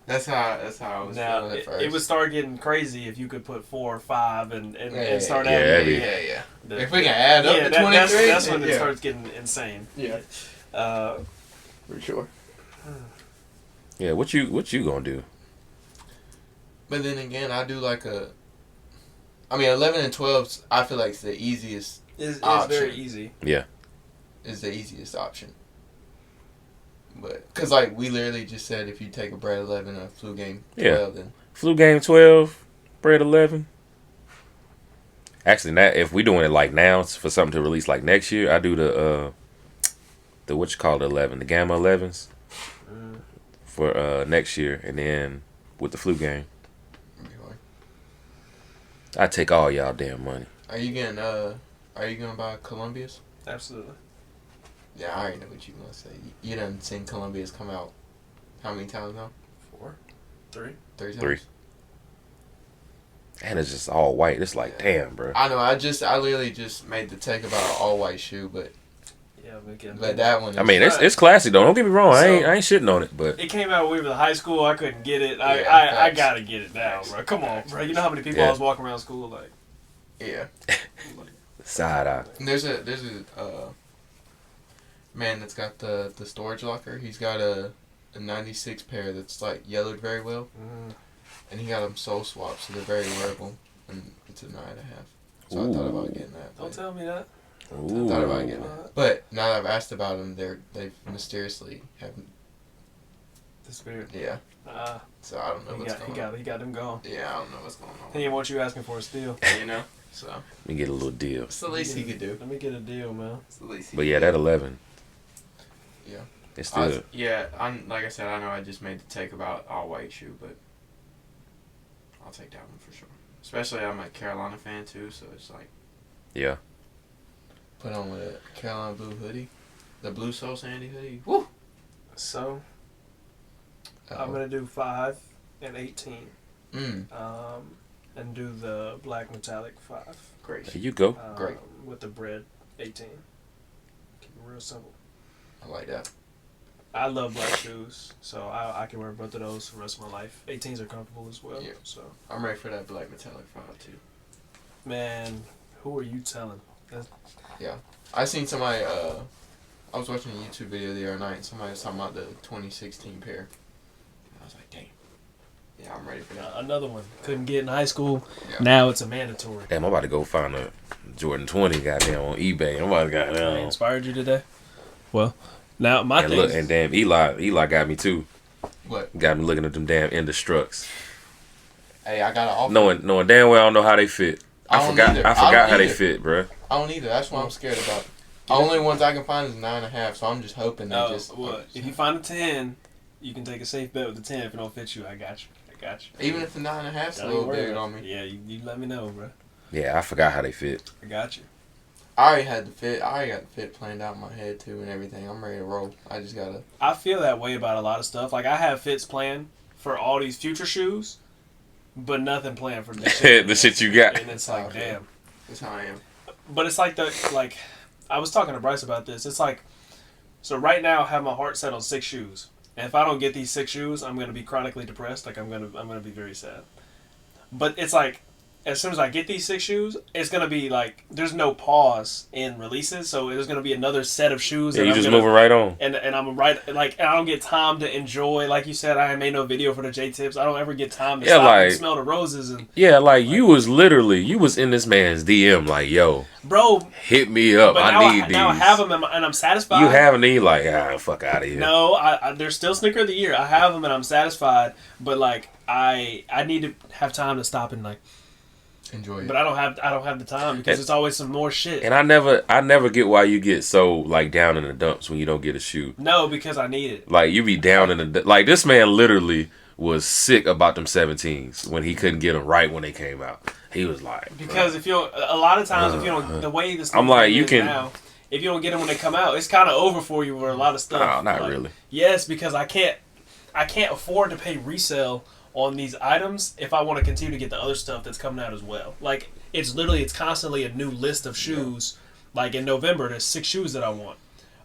Speaker 4: that's how I was
Speaker 2: Now
Speaker 4: feeling at first.
Speaker 2: it would start getting crazy if you could put 4 or 5 and
Speaker 4: Yeah,
Speaker 2: start
Speaker 3: yeah,
Speaker 2: adding.
Speaker 3: yeah.
Speaker 2: the-
Speaker 4: If we can add up to 23,
Speaker 2: that's when it
Speaker 4: yeah.
Speaker 2: starts getting insane.
Speaker 4: Yeah. For sure.
Speaker 3: Yeah, what you gonna do?
Speaker 4: But then again, I do like 11 and 12s, I feel like it's the easiest,
Speaker 2: It's
Speaker 4: Option.
Speaker 2: very easy.
Speaker 4: is the easiest option. But, cause like, we literally just said if you take a Brad 11 and a flu game 12, then.
Speaker 3: Flu game 12, bread 11. Actually, if we doing it like now for something to release like next year, I do the what you call it 11, the Gamma 11s for next year, and then with the flu game, I take all y'all damn money.
Speaker 4: Are you gonna buy Columbia's?
Speaker 2: Absolutely.
Speaker 4: Yeah, I already know what you're gonna say. You done seen Columbia's come out how many times now?
Speaker 2: 4, 3.
Speaker 4: 3 times?
Speaker 3: 3. And it's just all white. It's like, damn, bro.
Speaker 4: I know. I literally just made the take about an all white shoe, but
Speaker 2: Yeah,
Speaker 4: but that one. Is,
Speaker 3: I mean, it's classy though. Don't get me wrong. I
Speaker 2: So-
Speaker 3: ain't shitting on it, but
Speaker 2: It came out when we were in high school. I couldn't get it. I
Speaker 4: facts.
Speaker 2: gotta get it now, bro. Come on, bro. You know how many people
Speaker 3: Yeah.
Speaker 2: I was walking around school like.
Speaker 4: yeah.
Speaker 3: side eye.
Speaker 4: There's a man that's got the storage locker. He's got a 96 pair that's like yellowed very well, and he got them sole swapped, so they're very wearable, and it's a 9.5. So I thought about getting that.
Speaker 2: Don't
Speaker 4: but-
Speaker 2: tell me that.
Speaker 4: I thought about getting
Speaker 2: Ooh.
Speaker 4: it, but now that I've asked about them, they've mysteriously haven't.
Speaker 2: The spirit.
Speaker 4: Yeah, so I don't know what's going on.
Speaker 2: He got them going.
Speaker 4: Yeah, I don't know what's going
Speaker 2: He ain't what you asking for a steal.
Speaker 4: on. You know, so
Speaker 3: Let me get a little deal.
Speaker 4: it's the least he could do.
Speaker 2: Let me get a deal, man.
Speaker 4: It's the least.
Speaker 3: But yeah, that 11.
Speaker 4: Yeah.
Speaker 3: It's still.
Speaker 4: Like I said, I know I just made the take about all white shoe, but I'll take that one for sure. Especially I'm a Carolina fan too, so it's like
Speaker 3: Yeah.
Speaker 4: put on with a Carolina blue hoodie, the blue Soul Sanity hoodie. Woo!
Speaker 2: So I'm gonna do 5 and 18.
Speaker 4: Mm,
Speaker 2: And do the black metallic 5.
Speaker 4: great.
Speaker 3: There you go.
Speaker 4: Great.
Speaker 2: With the bread 18. Keep it real simple.
Speaker 4: I like that.
Speaker 2: I love black shoes, so I can wear both of those for the rest of my life. 18s are comfortable as well.
Speaker 4: Yeah.
Speaker 2: So,
Speaker 4: I'm ready for that black metallic 5 too.
Speaker 2: man, who are you telling?
Speaker 4: I seen somebody. I was watching a YouTube video the other night, and somebody was talking about the 2016 pair. And I was like, damn. Yeah, I'm ready for that.
Speaker 2: Another one. Couldn't get in high school.
Speaker 4: Yeah.
Speaker 2: Now it's a mandatory.
Speaker 3: Damn, I'm about to go find a Jordan 20 goddamn on eBay. I'm about to
Speaker 2: I
Speaker 3: goddamn.
Speaker 2: inspired you today? Well, now my
Speaker 3: And
Speaker 2: thing
Speaker 3: look,
Speaker 2: is-
Speaker 3: and damn, Eli got me too.
Speaker 4: What?
Speaker 3: Got me looking at them damn Indestructs.
Speaker 4: Hey, I got an offer.
Speaker 3: Knowing damn well I don't know how they fit.
Speaker 4: I
Speaker 3: I
Speaker 4: don't
Speaker 3: forgot
Speaker 4: either.
Speaker 3: I
Speaker 4: I
Speaker 3: forgot
Speaker 4: don't
Speaker 3: how they
Speaker 4: either.
Speaker 3: fit, bruh.
Speaker 4: I don't either. That's what I'm scared about. The only ones I can find is 9.5, so I'm just hoping they just.
Speaker 2: if you find a 10, you can take a safe bet with the 10. If it don't fit you, I got you.
Speaker 4: Even if the 9.5's a
Speaker 2: Don't
Speaker 4: little
Speaker 2: even worry
Speaker 4: big
Speaker 2: about
Speaker 4: on
Speaker 2: it.
Speaker 4: me.
Speaker 2: Yeah, you let me know, bro.
Speaker 3: Yeah, I forgot how they fit.
Speaker 2: I got you.
Speaker 4: I already had the fit. I already got the fit planned out in my head too and everything. I'm ready to roll. I just gotta.
Speaker 2: I feel that way about a lot of stuff. Like, I have fits planned for all these future shoes, but nothing planned for the shit.
Speaker 3: The shit you got.
Speaker 2: And it's like,
Speaker 4: Okay.
Speaker 2: damn.
Speaker 4: That's how I am.
Speaker 2: But it's like I was talking to Bryce about this. It's like, so right now I have my heart set on 6 shoes. And if I don't get these 6 shoes, I'm going to be chronically depressed. Like, I'm going to be very sad. But it's like, as soon as I get these 6 shoes, it's going to be like, there's no pause in releases. So there's going to be another set of shoes.
Speaker 3: Yeah,
Speaker 2: that
Speaker 3: you
Speaker 2: I'm
Speaker 3: just
Speaker 2: gonna,
Speaker 3: moving right on.
Speaker 2: And I'm right, like, and I don't get time to enjoy. Like you said, I made no video for the J-Tips. I don't ever get time to
Speaker 3: Yeah,
Speaker 2: stop and
Speaker 3: like-
Speaker 2: smell the roses. And
Speaker 3: Yeah, like you was in this man's DM like, yo,
Speaker 2: bro,
Speaker 3: hit me up.
Speaker 2: but
Speaker 3: I need these.
Speaker 2: now I have them and I'm satisfied.
Speaker 3: You have these like, fuck out of here.
Speaker 2: No, I they're still Snicker of the Year. I have them and I'm satisfied, but like I need to have time to stop and like
Speaker 4: Enjoy it.
Speaker 2: But I don't have the time because it's always some more shit.
Speaker 3: And I never get why you get so like down in the dumps when you don't get a shoe.
Speaker 2: No, because I need it.
Speaker 3: Like you be down in the like this man literally was sick about them 17s when he couldn't get them right when they came out. He was like,
Speaker 2: Because if you a lot of times if you don't the way this
Speaker 3: I'm like, you
Speaker 2: is
Speaker 3: can-
Speaker 2: now, if you don't get them when they come out, it's kind of over for you for a lot of stuff.
Speaker 3: no, not
Speaker 2: Like,
Speaker 3: really.
Speaker 2: Yes, because I can't afford to pay resale on these items if I want to continue to get the other stuff that's coming out as well. Like it's constantly a new list of shoes. Like in November, there's 6 shoes that I want.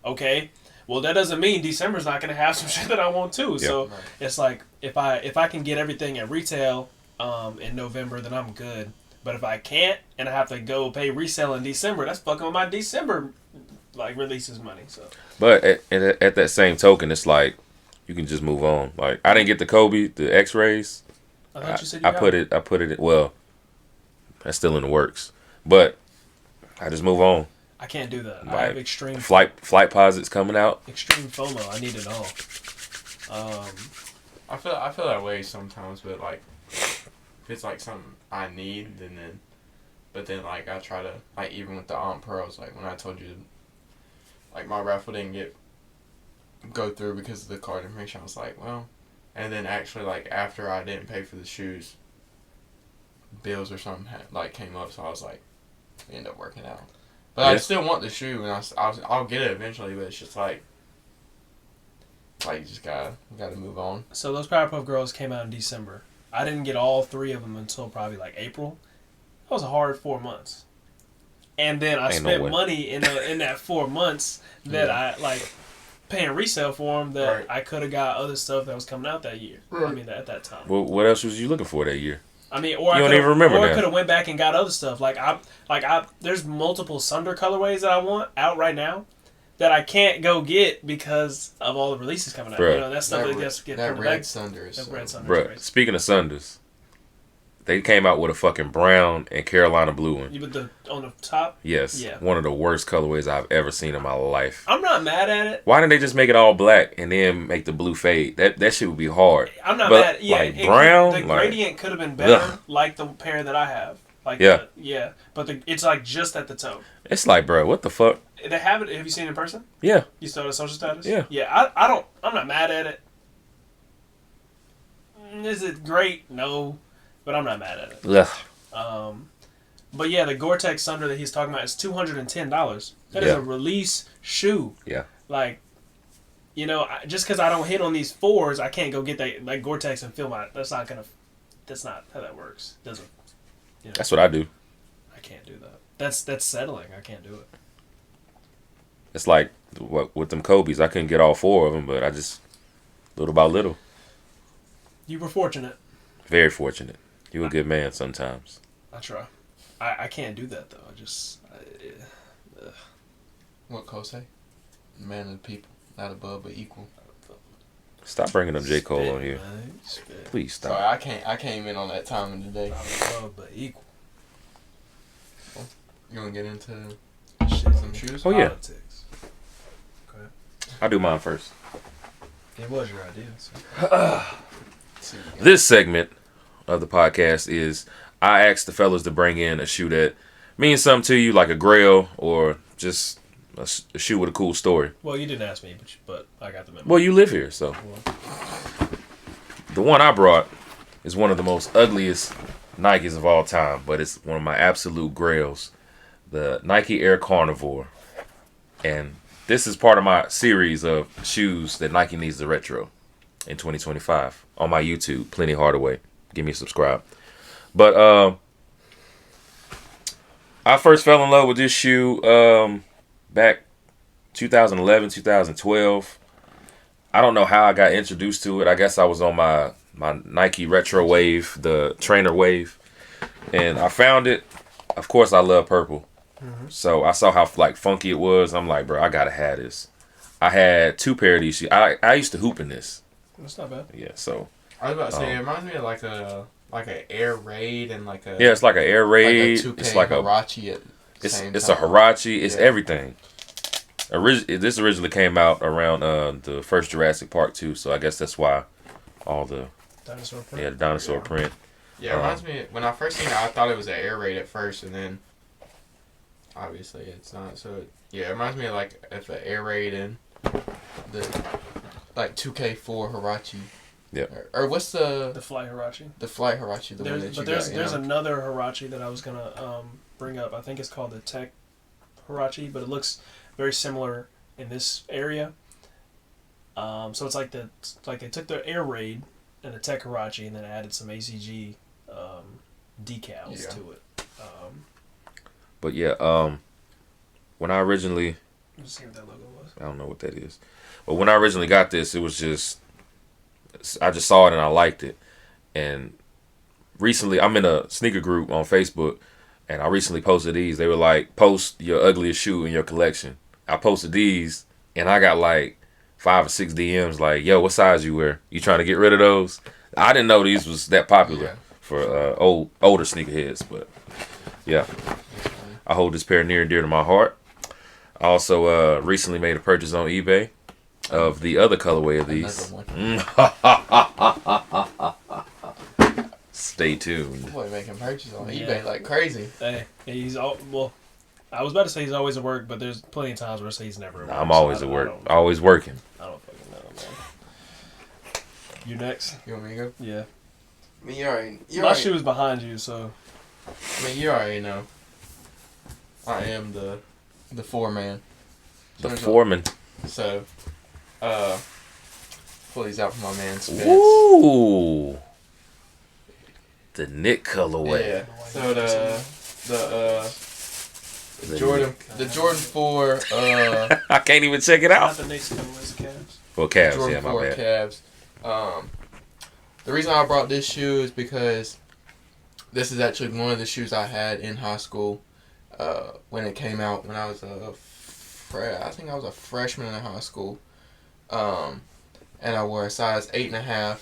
Speaker 2: Okay, well that doesn't mean December's not gonna have some shit that I want too. So it's like if I can get everything at retail in November, then I'm good. But if I can't and I have to go pay resale in December, that's fucking with my December like releases money. So.
Speaker 3: But at that same token, it's like you can just move on. Like I didn't get the Kobe, the X-rays.
Speaker 2: I thought you said you
Speaker 3: I put it in, well, that's still in the works. But I just move on.
Speaker 2: I can't do that. I
Speaker 3: Like,
Speaker 2: have extreme
Speaker 3: Flight posits coming out.
Speaker 2: extreme FOMO. I need it all.
Speaker 4: I feel that way sometimes, but like if it's like something I need, but then like I try to like even with the Pros, like when I told you, like my raffle didn't go through because of the card information. I was like, well, and then actually like after I didn't pay for the shoes, bills or something came up, so I was like, it ended up working out. But I still want the shoe, and I'll get it eventually. But it's just like you just gotta move on.
Speaker 2: So those Powerpuff Girls came out in December. I didn't get all 3 of them until probably like April. That was a hard 4 months. And then I
Speaker 3: Ain't no
Speaker 2: spent
Speaker 3: way.
Speaker 2: money in that 4 months that I like paying resale for them that I could have got other stuff that was coming out that year. I mean at that time.
Speaker 3: Well, what else was you looking for that year?
Speaker 2: I mean,
Speaker 3: You don't even remember
Speaker 2: or I
Speaker 3: now.
Speaker 2: could have went back and got other stuff. There's multiple Sunder colorways that I want out right now that I can't go get because of all the releases coming out.
Speaker 3: Bruh.
Speaker 2: You know, that stuff that gets
Speaker 4: That
Speaker 2: printed
Speaker 4: red
Speaker 2: back.
Speaker 4: Sunder is
Speaker 2: That
Speaker 4: so-
Speaker 2: red Sunder.
Speaker 3: Bruh, speaking of Sunders, they came out with a fucking brown and Carolina blue one.
Speaker 2: You put the on the top.
Speaker 3: Yes.
Speaker 2: Yeah.
Speaker 3: One of the worst colorways I've ever seen in my life.
Speaker 2: I'm not mad at it.
Speaker 3: Why didn't they just make it all black and then make the blue fade? That shit would be hard.
Speaker 2: I'm not
Speaker 3: But,
Speaker 2: mad. Yeah,
Speaker 3: like, brown,
Speaker 2: the
Speaker 3: like-
Speaker 2: gradient could have been better,
Speaker 3: Ugh.
Speaker 2: like the pair that I have. Like
Speaker 3: Yeah.
Speaker 2: yeah. But it's like just at the toe.
Speaker 3: It's like, bro, what the fuck?
Speaker 2: They have it. Have you seen it in person?
Speaker 3: Yeah.
Speaker 2: You saw the social status?
Speaker 3: Yeah.
Speaker 2: Yeah, I'm not mad at it. Is it great? No. But I'm not mad at it.
Speaker 3: Ugh.
Speaker 2: But yeah, the Gore-Tex Sunder that he's talking about is $210. That is
Speaker 3: Yeah.
Speaker 2: a release shoe.
Speaker 3: Yeah.
Speaker 2: Like, you know, just because I don't hit on these 4s, I can't go get that like Gore-Tex and feel my. That's not how that works. Doesn't. You know,
Speaker 3: That's what I do.
Speaker 2: I can't do that. That's settling. I can't do it.
Speaker 3: It's like with them Kobe's, I couldn't get all 4 of them, but I just little by little.
Speaker 2: You were fortunate.
Speaker 3: Very fortunate. You a good man sometimes.
Speaker 2: I try. I can't do that though.
Speaker 4: What Kosei? Man of the people, not above but equal.
Speaker 3: Stop bringing up J. Cole
Speaker 2: Spit,
Speaker 3: on here.
Speaker 2: man. Spit.
Speaker 3: Please stop.
Speaker 4: Sorry, I came in on that time of the day.
Speaker 2: Not above, but equal.
Speaker 4: You wanna get into
Speaker 2: Shit.
Speaker 4: some shoes?
Speaker 3: Oh, yeah.
Speaker 2: Politics. Okay.
Speaker 3: I'll do mine first.
Speaker 2: It was your idea. So.
Speaker 3: This segment of the podcast is I asked the fellas to bring in a shoe that means something to you, like a grail or just a shoe with a cool story.
Speaker 2: Well, you didn't ask me, but I got the memo.
Speaker 3: Well, you live here, so. The one I brought is one of the most ugliest Nikes of all time, but it's one of my absolute grails. The Nike Air Carnivore. And this is part of my series of shoes that Nike needs to retro in 2025 on my YouTube, Plenty Hardaway. Give me a subscribe. But I first fell in love with this shoe back 2011, 2012. I don't know how I got introduced to it. I guess I was on my Nike retro wave, the trainer wave, and I found it. Of course, I love purple. So I saw how like funky it was. I'm like, bro, I gotta have this. I had 2 pair of these shoes. I used to hoop in this.
Speaker 2: That's not bad.
Speaker 3: Yeah, so
Speaker 4: I was about to say it reminds me of like an Air Raid and like a
Speaker 3: yeah, it's like an Air Raid.
Speaker 4: like a 2K
Speaker 3: It's like a
Speaker 4: Huarache at the
Speaker 3: it's
Speaker 4: same
Speaker 3: a
Speaker 4: time.
Speaker 3: Huarache. It's
Speaker 4: Yeah.
Speaker 3: everything. This originally came out around the first Jurassic Park 2, so I guess that's why all the
Speaker 2: Dinosaur print.
Speaker 3: the dinosaur print.
Speaker 4: Yeah, it reminds me, when I first seen it, I thought it was an air raid at first, and then obviously it's not. So, yeah, it reminds me of like if an air raid and the like 2K4 Hirachi.
Speaker 3: Yeah.
Speaker 4: Or what's
Speaker 2: The Flight Hirachi.
Speaker 4: the Flight Hirachi, the one that you
Speaker 2: there's
Speaker 4: got,
Speaker 2: there's another Hirachi that I was gonna bring up. I think it's called the Tech Hirachi, but it looks very similar in this area. So it's like they took the air raid and the Tech Hirachi and then added some ACG decals to it.
Speaker 3: But yeah, when I originally,
Speaker 2: Let's see what that logo was.
Speaker 3: I don't know what that is, but when I originally got this, it was just, I just saw it and I liked it. And recently, I'm in a sneaker group on Facebook, and I recently posted these. They were like, post your ugliest shoe in your collection. I posted these, and I got like 5 or 6 DMs like, yo, what size you wear? You trying to get rid of those? I didn't know these was that popular for older sneakerheads, but yeah. I hold this pair near and dear to my heart. I also recently made a purchase on eBay of the other colorway of these. Stay tuned.
Speaker 4: Boy, making purchases on eBay like crazy.
Speaker 2: Hey, he's all well. I was about to say he's always at work, but there's plenty of times where I say he's never at work.
Speaker 3: I'm always at work. Always working.
Speaker 2: I don't fucking know, man. You next?
Speaker 4: You want me to go?
Speaker 2: Yeah.
Speaker 4: I mean, you already
Speaker 2: My shoe is behind you, so.
Speaker 4: I mean, you already know. I am the foreman.
Speaker 3: The foreman.
Speaker 4: So, pull these out for my man Spence.
Speaker 3: Ooh. The Nick colorway.
Speaker 4: Yeah. So the Jordan 4
Speaker 3: I can't even check it
Speaker 2: Not
Speaker 3: out.
Speaker 2: the Knicks colorways, the Cavs.
Speaker 3: Well, Cavs,
Speaker 4: Jordan
Speaker 3: yeah, my
Speaker 4: 4
Speaker 3: bad.
Speaker 4: Cavs. The reason I brought this shoe is because this is actually one of the shoes I had in high school when it came out when I was I think I was a freshman in high school. And I wore a size 8.5,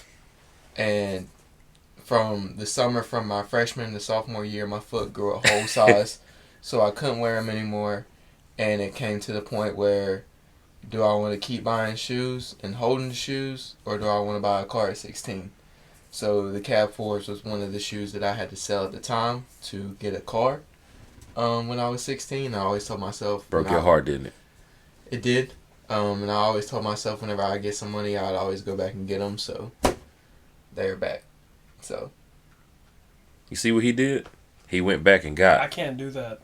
Speaker 4: and from the summer from my freshman to sophomore year, my foot grew a whole size, so I couldn't wear them anymore, and it came to the point where, do I want to keep buying shoes and holding the shoes, or do I want to buy a car at 16? So the Cab 4s was one of the shoes that I had to sell at the time to get a car. When I was 16, I always told myself...
Speaker 3: Broke your heart, didn't it?
Speaker 4: It did. And I always told myself whenever I get some money, I'd always go back and get them, so they're back. So...
Speaker 3: You see what he did? He went back and got...
Speaker 2: I can't do that.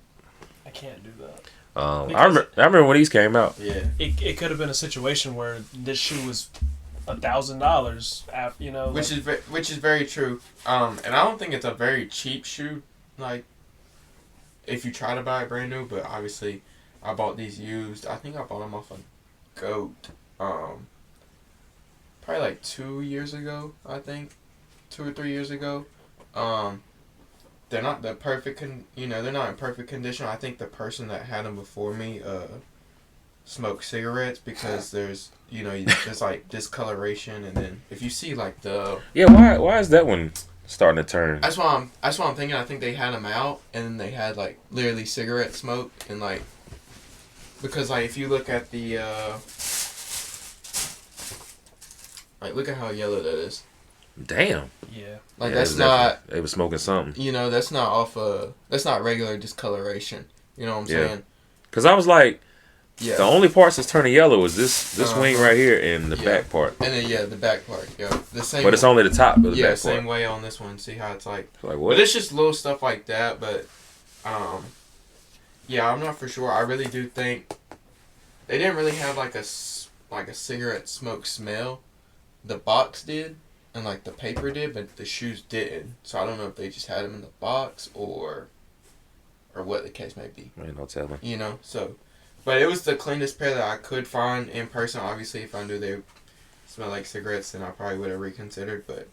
Speaker 2: I can't do that.
Speaker 3: I remember when these came out.
Speaker 4: Yeah.
Speaker 2: It could have been a situation where this shoe was $1,000, you know.
Speaker 4: Which is very true. And I don't think it's a very cheap shoe, like, if you try to buy it brand new, but obviously I bought these used. I think I bought them off a GOAT. Probably like 2 years ago, I think. 2 or 3 years ago. They're not the perfect, they're not in perfect condition. I think the person that had them before me, smoked cigarettes because there's like discoloration, and then if you see like the...
Speaker 3: Yeah, why is that one starting to turn?
Speaker 4: That's what I'm thinking. I think they had them out, and then they had like literally cigarette smoke, and like, because like if you look at the like, look at how yellow that is.
Speaker 3: Damn.
Speaker 2: Yeah.
Speaker 4: Like,
Speaker 3: Yeah,
Speaker 4: that's not...
Speaker 3: They were smoking something.
Speaker 4: That's not that's not regular discoloration. You know what I'm saying?
Speaker 3: Because I was like,
Speaker 4: Yeah.
Speaker 3: the only parts that's turning yellow is this wing right here and the back part.
Speaker 4: And then, the back part. Yeah. The same...
Speaker 3: But it's only the top of the back part.
Speaker 4: Same way on this one. See how it's like...
Speaker 3: Like, what?
Speaker 4: But it's just little stuff like that, but... Yeah, I'm not for sure. I really do think... They didn't really have like a cigarette smoke smell. The box did. And like the paper did, but the shoes didn't. So I don't know if they just had them in the box or what the case may be.
Speaker 3: Man, no telling.
Speaker 4: So, but it was the cleanest pair that I could find in person. Obviously, if I knew they smelled like cigarettes, then I probably would have reconsidered. But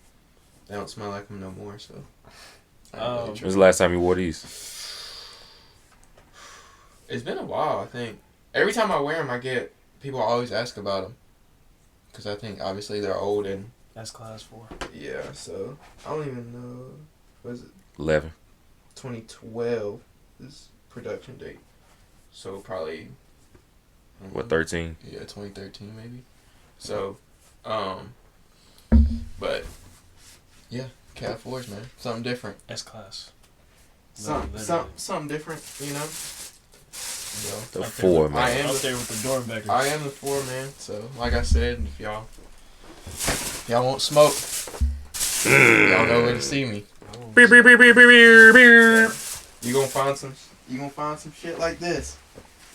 Speaker 4: they don't smell like them no more. So.
Speaker 3: When was the last time you wore these?
Speaker 4: It's been a while, I think. Every time I wear them, people always ask about them, because I think obviously they're old and.
Speaker 2: That's class 4.
Speaker 4: Yeah, so I don't even know. What is it?
Speaker 3: 11.
Speaker 4: 2012 is production date. So probably.
Speaker 3: What, 13?
Speaker 4: Yeah, 2013 maybe. So, but yeah, Cat 4s, man. Something different.
Speaker 2: S-Class.
Speaker 4: Something different, you know?
Speaker 3: The
Speaker 2: Up there
Speaker 3: 4,
Speaker 2: with-
Speaker 4: I
Speaker 3: man.
Speaker 4: am
Speaker 2: Up there with the Dornbeckers.
Speaker 4: I am the 4, man. So, like I said, if y'all won't smoke, y'all know where to see me.
Speaker 3: Beep, beep, beep, beep, beep, beep, beep.
Speaker 4: You gonna find some shit like this.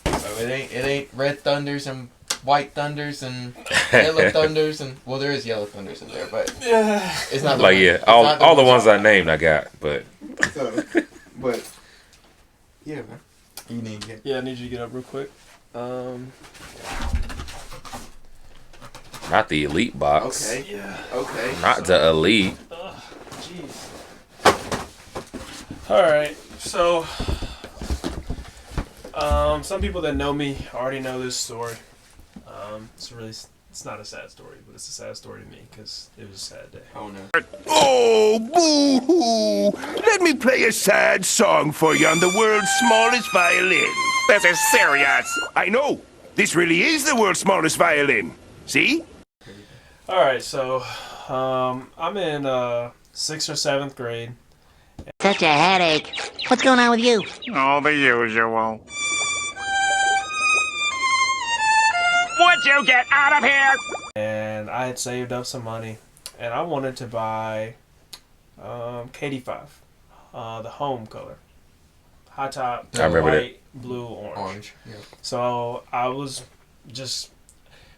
Speaker 4: So it ain't red thunders and white thunders and yellow thunders and well, there is yellow thunders in there, but it's not the
Speaker 3: Like,
Speaker 4: one-
Speaker 3: yeah,
Speaker 4: it's
Speaker 3: all
Speaker 4: not
Speaker 3: the ones I
Speaker 4: y'all
Speaker 3: named I got, but
Speaker 4: got. So, but yeah, man. You need to get.
Speaker 2: Yeah, I need you to get up real quick.
Speaker 3: not the elite box.
Speaker 4: Okay.
Speaker 2: Yeah.
Speaker 4: Okay.
Speaker 3: Not the elite.
Speaker 2: Jeez. Alright, so some people that know me already know this story. It's not a sad story, but it's a sad story to me because it was a sad day.
Speaker 4: Oh no.
Speaker 6: Oh, boo-hoo! Let me play a sad song for you on the world's smallest violin.
Speaker 7: This is serious.
Speaker 6: I know. This really is the world's smallest violin. See?
Speaker 2: Alright, so I'm in 6th or 7th grade.
Speaker 8: Such a headache. What's going on with you?
Speaker 7: Oh, the usual. Would you get out of here?
Speaker 2: And I had saved up some money, and I wanted to buy KD5, the home color, high top,
Speaker 3: I remember that.
Speaker 2: white, blue, orange.
Speaker 4: Orange. Yeah.
Speaker 2: So I was just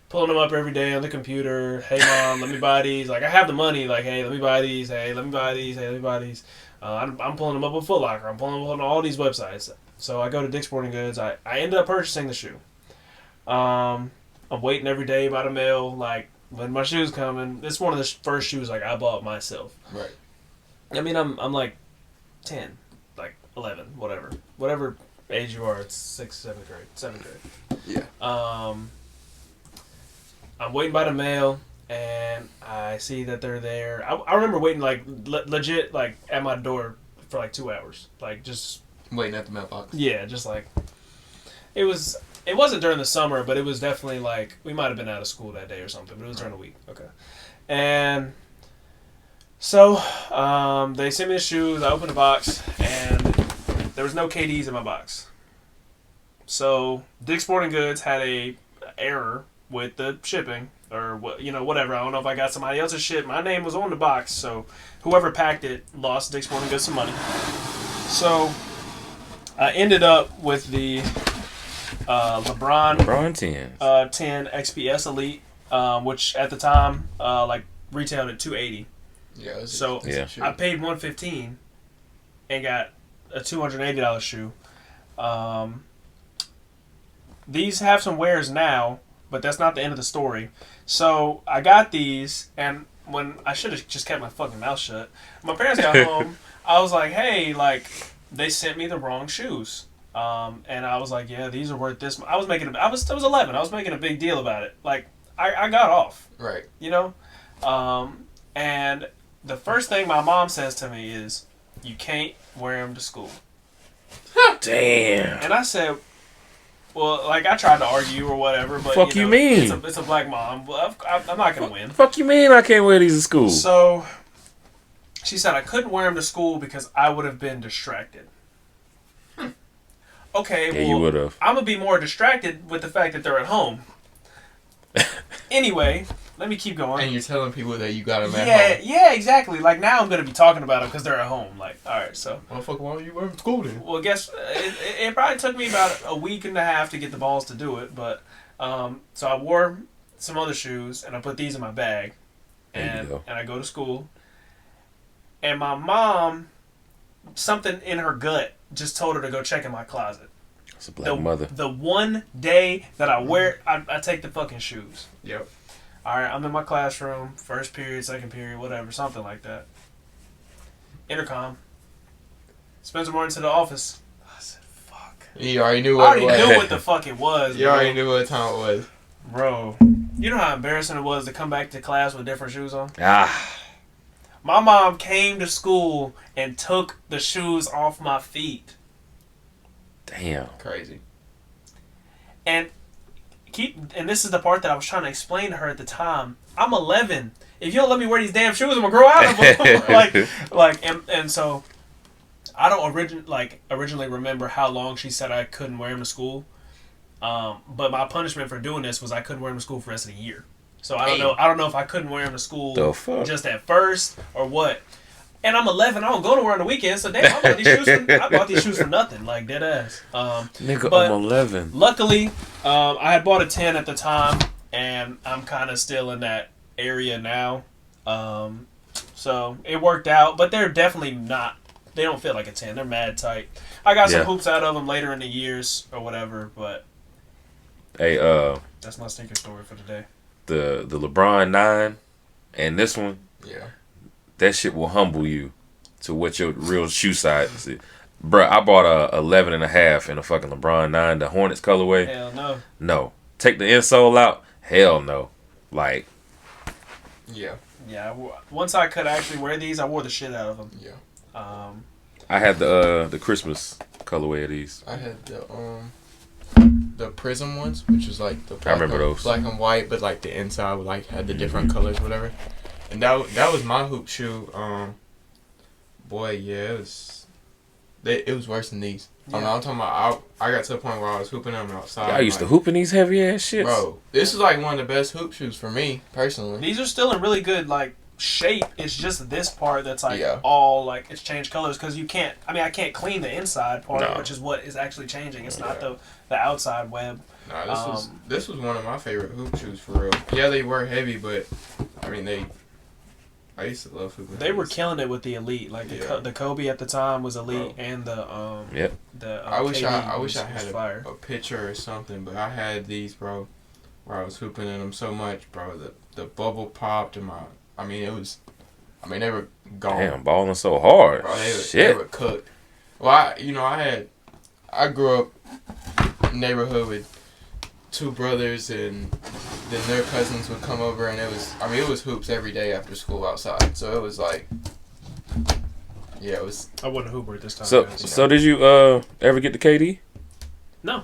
Speaker 2: pulling them up every day on the computer. Hey mom, let me buy these. Like I have the money. Like hey, let me buy these. Hey, let me buy these. Hey, let me buy these. I'm pulling them up on Foot Locker. I'm pulling them up on all these websites. So I go to Dick's Sporting Goods. I ended up purchasing the shoe. I'm waiting every day by the mail, like, when my shoe's coming. This is one of the first shoes, like, I bought myself.
Speaker 4: Right.
Speaker 2: I mean, I'm like 10, like 11, whatever age you are. It's 6th, 7th grade.
Speaker 4: Yeah.
Speaker 2: I'm waiting by the mail, and I see that they're there. I remember waiting, like, legit, like, at my door for, like, 2 hours. Like, just...
Speaker 4: Waiting at the mailbox.
Speaker 2: Yeah, just, like... It wasn't during the summer, but it was definitely like we might have been out of school that day or something, but it was during the week. Okay. And so they sent me the shoes. I opened the box, and there was no KDs in my box. So Dick's Sporting Goods had a error with the shipping or whatever. I don't know if I got somebody else's shit. My name was on the box, so whoever packed it lost Dick's Sporting Goods some money. So I ended up with the LeBron
Speaker 3: 10.
Speaker 2: 10 XPS Elite, which at the time like retailed at $280.
Speaker 4: Yeah. It was
Speaker 2: So
Speaker 4: expensive shoe.
Speaker 2: I paid $115 and got a $280 shoe. These have some wears now, but that's not the end of the story. So I got these, and when I should have just kept my fucking mouth shut. My parents got home. I was like, hey, like they sent me the wrong shoes. And I was like, yeah, these are worth this. I was 11. I was making a big deal about it. Like, I got off,
Speaker 4: Right.
Speaker 2: you know? And the first thing my mom says to me is, you can't wear them to school.
Speaker 3: Damn.
Speaker 2: And I said, well, like, I tried to argue or whatever, but
Speaker 3: Fuck you mean?
Speaker 2: It's a black mom. Well, I'm not going to win.
Speaker 3: Fuck you mean I can't wear these to school?
Speaker 2: So, she said I couldn't wear them to school because I would have been distracted. Okay,
Speaker 3: Yeah,
Speaker 2: well,
Speaker 3: you would have.
Speaker 2: I'm going to be more distracted with the fact that they're at home. Anyway, let me keep going.
Speaker 4: And you're telling people that you got them at
Speaker 2: Yeah,
Speaker 4: home.
Speaker 2: yeah, exactly. Like, now I'm going to be talking about them because they're at home. Like, all right, so.
Speaker 4: Motherfucker, why don't you wear them to school then?
Speaker 2: Well, it probably took me about a week and a half to get the balls to do it. But, so I wore some other shoes, and I put these in my bag.
Speaker 3: There you go.
Speaker 2: And I go to school. And my mom, something in her gut just told her to go check in my closet.
Speaker 3: It's a black mother.
Speaker 2: The one day that I wear, I take the fucking shoes.
Speaker 4: Yep.
Speaker 2: All right, I'm in my classroom, first period, second period, whatever, something like that. Intercom. Spencer Martin to the office. I said, fuck.
Speaker 4: You already knew
Speaker 2: I
Speaker 4: what it
Speaker 2: already
Speaker 4: was.
Speaker 2: knew what the fuck it was,
Speaker 4: You
Speaker 2: bro.
Speaker 4: already knew what time it was.
Speaker 2: Bro, you know how embarrassing it was to come back to class with different shoes on?
Speaker 3: Ah.
Speaker 2: My mom came to school and took the shoes off my feet.
Speaker 3: Damn.
Speaker 4: Crazy.
Speaker 2: And this is the part that I was trying to explain to her at the time. I'm 11. if you don't let me wear these damn shoes, I'm gonna grow out of them. and so I don't originally remember how long she said I couldn't wear them to school. But my punishment for doing this was I couldn't wear them to school for the rest of the year. So I don't know. I don't know if I couldn't wear them to school just at first or what. And I'm 11. I don't go nowhere on the weekends. So damn, I bought these shoes for nothing, like dead ass.
Speaker 3: Nigga,
Speaker 2: but
Speaker 3: I'm 11.
Speaker 2: Luckily, I had bought a 10 at the time, and I'm kind of still in that area now. So it worked out, but they're definitely not. They don't fit like a 10. They're mad tight. I got some hoops out of them later in the years or whatever, but
Speaker 3: hey,
Speaker 2: that's my sneaker story for today.
Speaker 3: The LeBron 9 and this one, that shit will humble you to what your real shoe size is. Bruh, I bought a 11 and a half in a fucking LeBron 9, the Hornets colorway.
Speaker 2: Hell no.
Speaker 3: No. Take the insole out. Hell no. Like.
Speaker 2: Yeah. Once I could actually wear these, I wore the shit out of them.
Speaker 4: Yeah.
Speaker 3: I had the Christmas colorway of these.
Speaker 4: I had the Prism ones, which is like the
Speaker 3: I remember those.
Speaker 4: black and white, but like the inside would like had the different colors, whatever. And that was my hoop shoe. Boy, yeah, it was worse than these. Yeah. I'm talking about. I got to the point where I was hooping them outside.
Speaker 3: Yeah, I used to hoop in these heavy ass shits.
Speaker 4: Bro, this is like one of the best hoop shoes for me personally.
Speaker 2: These are still in really good like shape. It's just this part that's like all like it's changed colors because you can't. I mean, I can't clean the inside part, which is what is actually changing. It's not the outside web.
Speaker 4: Nah, this was one of my favorite hoop shoes for real. Yeah, they were heavy, but I mean I used to love hooping.
Speaker 2: They were killing it with the Elite. Like the Kobe at the time was Elite, and the
Speaker 4: I wish I had a picture or something, but I had these, bro, where I was hooping in them so much, bro. The bubble popped and they were gone.
Speaker 3: Damn, balling so hard.
Speaker 4: Bro,
Speaker 3: Shit.
Speaker 4: They were cooked. Well, I grew up in a neighborhood with 2 brothers, and then their cousins would come over, and it was hoops every day after school outside. So it was like, yeah, it was.
Speaker 2: I wasn't a hooper at this time.
Speaker 3: So did you ever get the KD?
Speaker 2: No.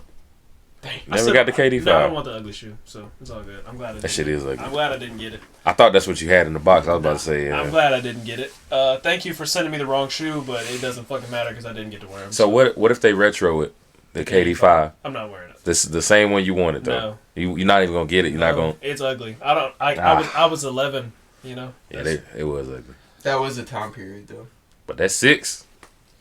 Speaker 4: Dang.
Speaker 3: Never got the KD 5.
Speaker 2: No, I don't want the ugly shoe, so it's all good. I'm glad I didn't.
Speaker 3: That shit is ugly.
Speaker 2: I'm glad I didn't get it.
Speaker 3: I thought that's what you had in the box. I was about to say.
Speaker 2: I'm glad I didn't get it. Thank you for sending me the wrong shoe, but it doesn't fucking matter because I didn't get to wear them.
Speaker 3: So what if they retro it? The KD 5.
Speaker 2: I'm not wearing it.
Speaker 3: This the same one you wanted though. No. You're not even gonna get it. You're not gonna.
Speaker 2: It's ugly. I was 11. You know.
Speaker 3: Yeah, it was ugly.
Speaker 4: That was a time period though.
Speaker 3: But that's 6.